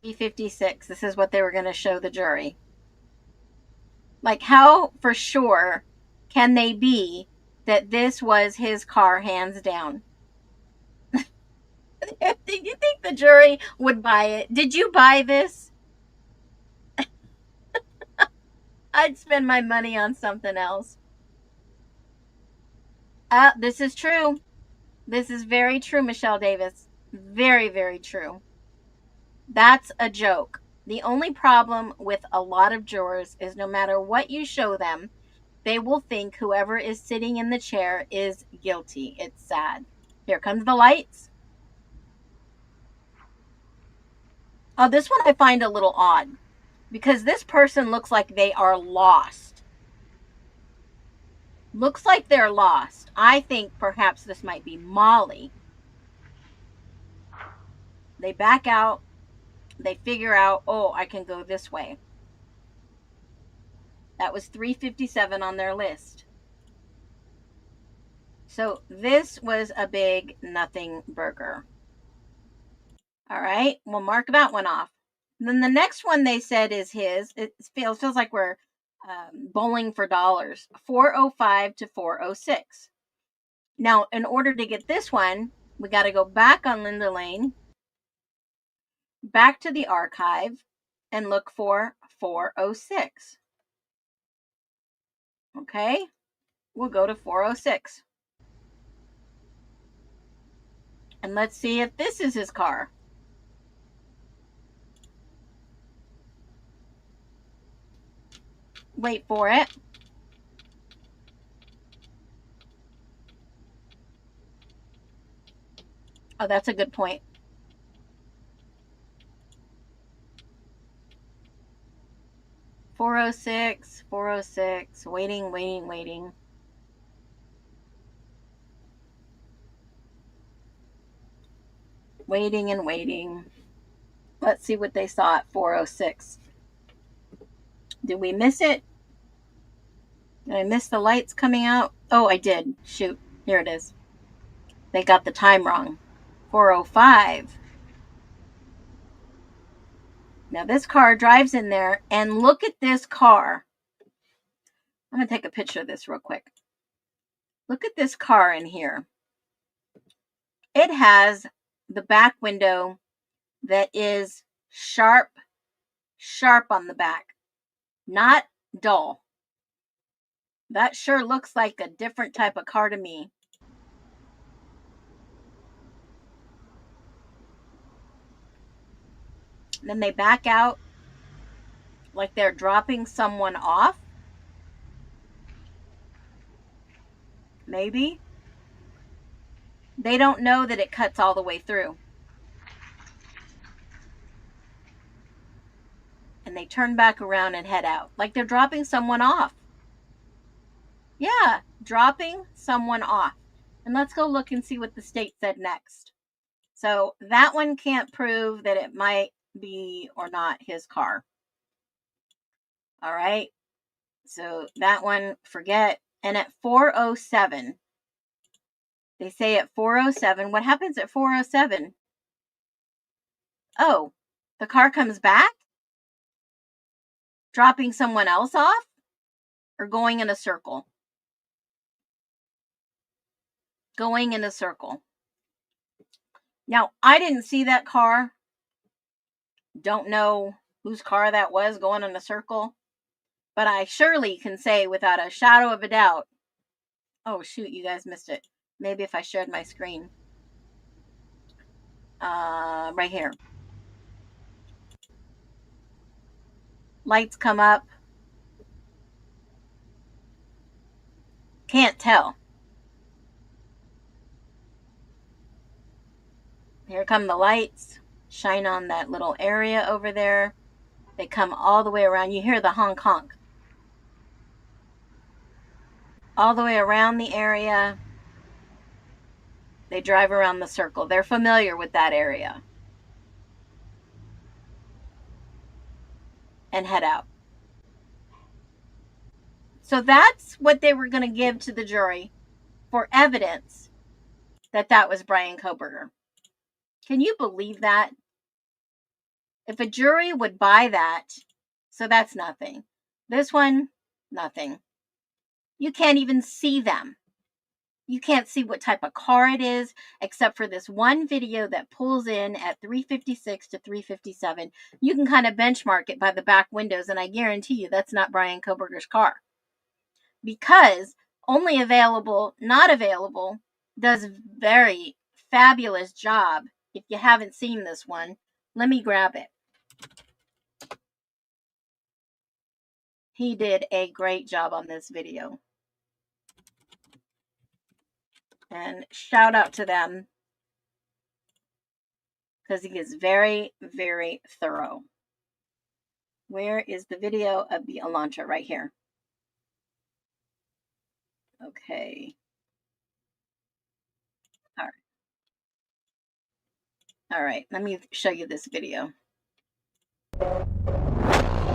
$356. This is what they were going to show the jury. Like, how for sure can they be that this was his car, hands down? Did you think the jury would buy it? Did you buy this? I'd spend my money on something else. This is true. This is very true, Michelle Davis. Very, very true. That's a joke. The only problem with a lot of jurors is no matter what you show them, they will think whoever is sitting in the chair is guilty. It's sad. Here comes the lights. Oh, this one I find a little odd because this person looks like they are lost. Looks like they're lost. I think perhaps this might be Molly. They back out. They figure out, oh, I can go this way. That was 357 on their list. So this was a big nothing burger. All right, we'll mark that one off. And then the next one they said is his. It feels like we're bowling for dollars. 405 to 406. Now, in order to get this one, we got to go back on Linda Lane, back to the archive, and look for 406. Okay, we'll go to 406. And let's see if this is his car. Wait for it. Oh, that's a good point. $406, $406, waiting. Waiting. Let's see what they saw at 406. Did we miss it? Did I miss the lights coming out? Oh, I did. Shoot. Here it is. They got the time wrong. 405. Now this car drives in there, and look at this car. I'm going to take a picture of this real quick. Look at this car in here. It has the back window that is sharp on the back, not dull. That sure looks like a different type of car to me. Then they back out like they're dropping someone off. Maybe. They don't know that it cuts all the way through. And they turn back around and head out like they're dropping someone off. Yeah, dropping someone off. And let's go look and see what the state said next. So that one can't prove that it might be or not his car. All right. So that one, forget. And at 4:07, they say at 4:07, what happens at 4:07? Oh, the car comes back? Dropping someone else off? Or going in a circle? Going in a circle. Now, I didn't see that car. Don't know whose car that was going in a circle. But I surely can say without a shadow of a doubt. Oh, shoot, you guys missed it. Maybe if I shared my screen. Right here. Lights come up. Can't tell. Here come the lights. Shine on that little area over there. They come all the way around. You hear the honk honk. All the way around the area. They drive around the circle. They're familiar with that area. And head out. So that's what they were going to give to the jury for evidence that that was Bryan Kohberger. Can you believe that? If a jury would buy that, so that's nothing. This one, nothing. You can't even see them. You can't see what type of car it is, except for this one video that pulls in at 356 to 357. You can kind of benchmark it by the back windows, and I guarantee you that's not Bryan Kohberger's car. Because only available, not available, does a very fabulous job. If you haven't seen this one, let me grab it. He did a great job on this video. And shout out to them, because he is very, very thorough. Where is the video of the Elantra? Right here. Okay. All right. All right, let me show you this video.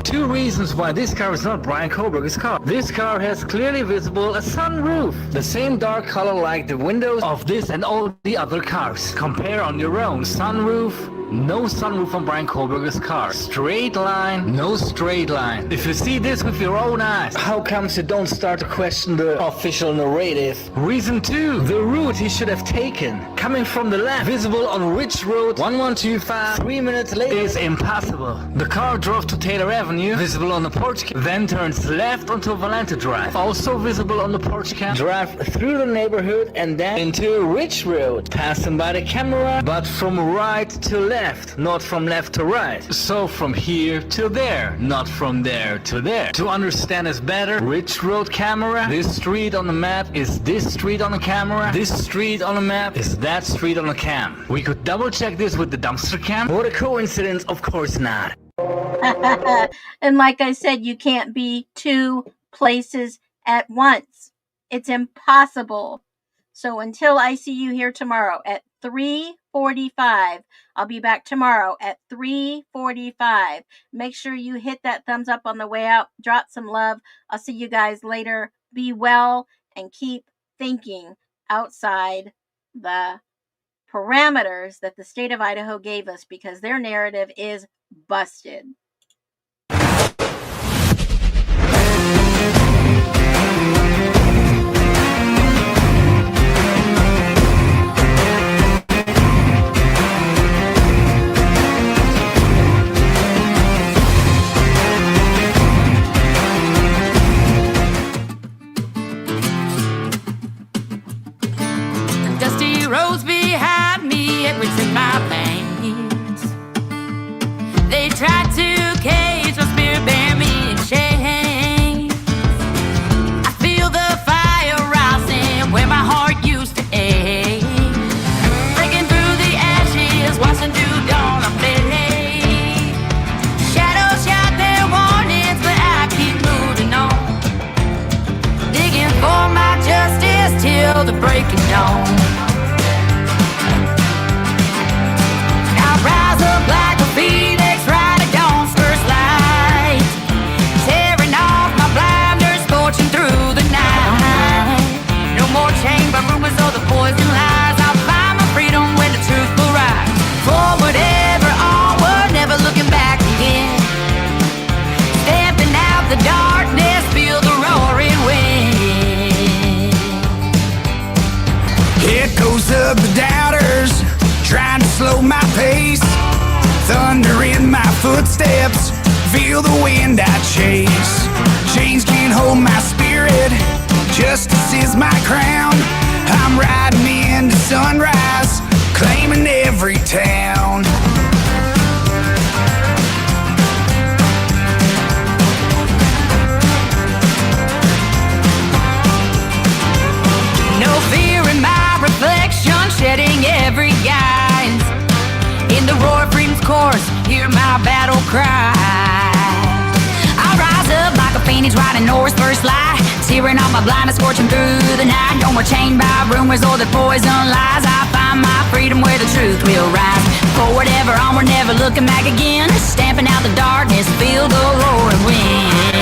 Two reasons why this car is not Bryan Kohberger's car. This car has clearly visible a sunroof. The same dark color like the windows of this and all the other cars. Compare on your own. Sunroof, no sunroof on Bryan Kohberger's car. Straight line, no straight line. If you see this with your own eyes, how comes you don't start to question the official narrative? Reason 2, the route he should have taken. Coming from the left, visible on Ridge Road 1125, 3 minutes later, is impossible. The car drove to Taylor Avenue, visible on the porch cam, then turns left onto Valenta Drive, also visible on the porch cam, drive through the neighborhood and then into Ridge Road, passing by the camera, but from right to left, not from left to right. So from here to there, not from there to there. To understand this better, Ridge Road camera, this street on the map is this street on the camera, this street on the map is that street on the cam. We could double check this with the dumpster cam. What a coincidence, of course not. And like I said, you can't be two places at once. It's impossible. So until I see you here tomorrow at 3:45, I'll be back tomorrow at 3:45. Make sure you hit that thumbs up on the way out. Drop some love. I'll see you guys later. Be well and keep thinking outside the parameters that the state of Idaho gave us, because their narrative is busted. heroes behind me, it was in my veins. They tried to cage my spirit, bear me in chains. I feel the fire rising where my heart used to ache. Breaking through the ashes, watching through dawn of day. Shadows shout their warnings, but I keep moving on. Digging for my justice till the breaking dawn. I rise up like a phoenix right at dawn's first light, tearing off my blinders, scorching through the night. No more chained by rumors or the poison lies. I'll find my freedom when the truth will rise. Forward ever, onward, never looking back again. Stamping out the darkness, feel the roaring wind. Echoes of the doubters trying to slow my pace. Thunder in my footsteps, feel the wind I chase. Chains can't hold my spirit, justice is my crown. I'm riding into sunrise, claiming every town. No fear in my reflection, shedding every guise. In the roar of freedom's chorus, hear my battle cry. I rise up like a phoenix riding north's first light, tearing off my blindness, scorching through the night. No more chained by rumors or the poison lies. I find my freedom where the truth will rise. Forward ever, onward, never looking back again. Stamping out the darkness, feel the roaring wind.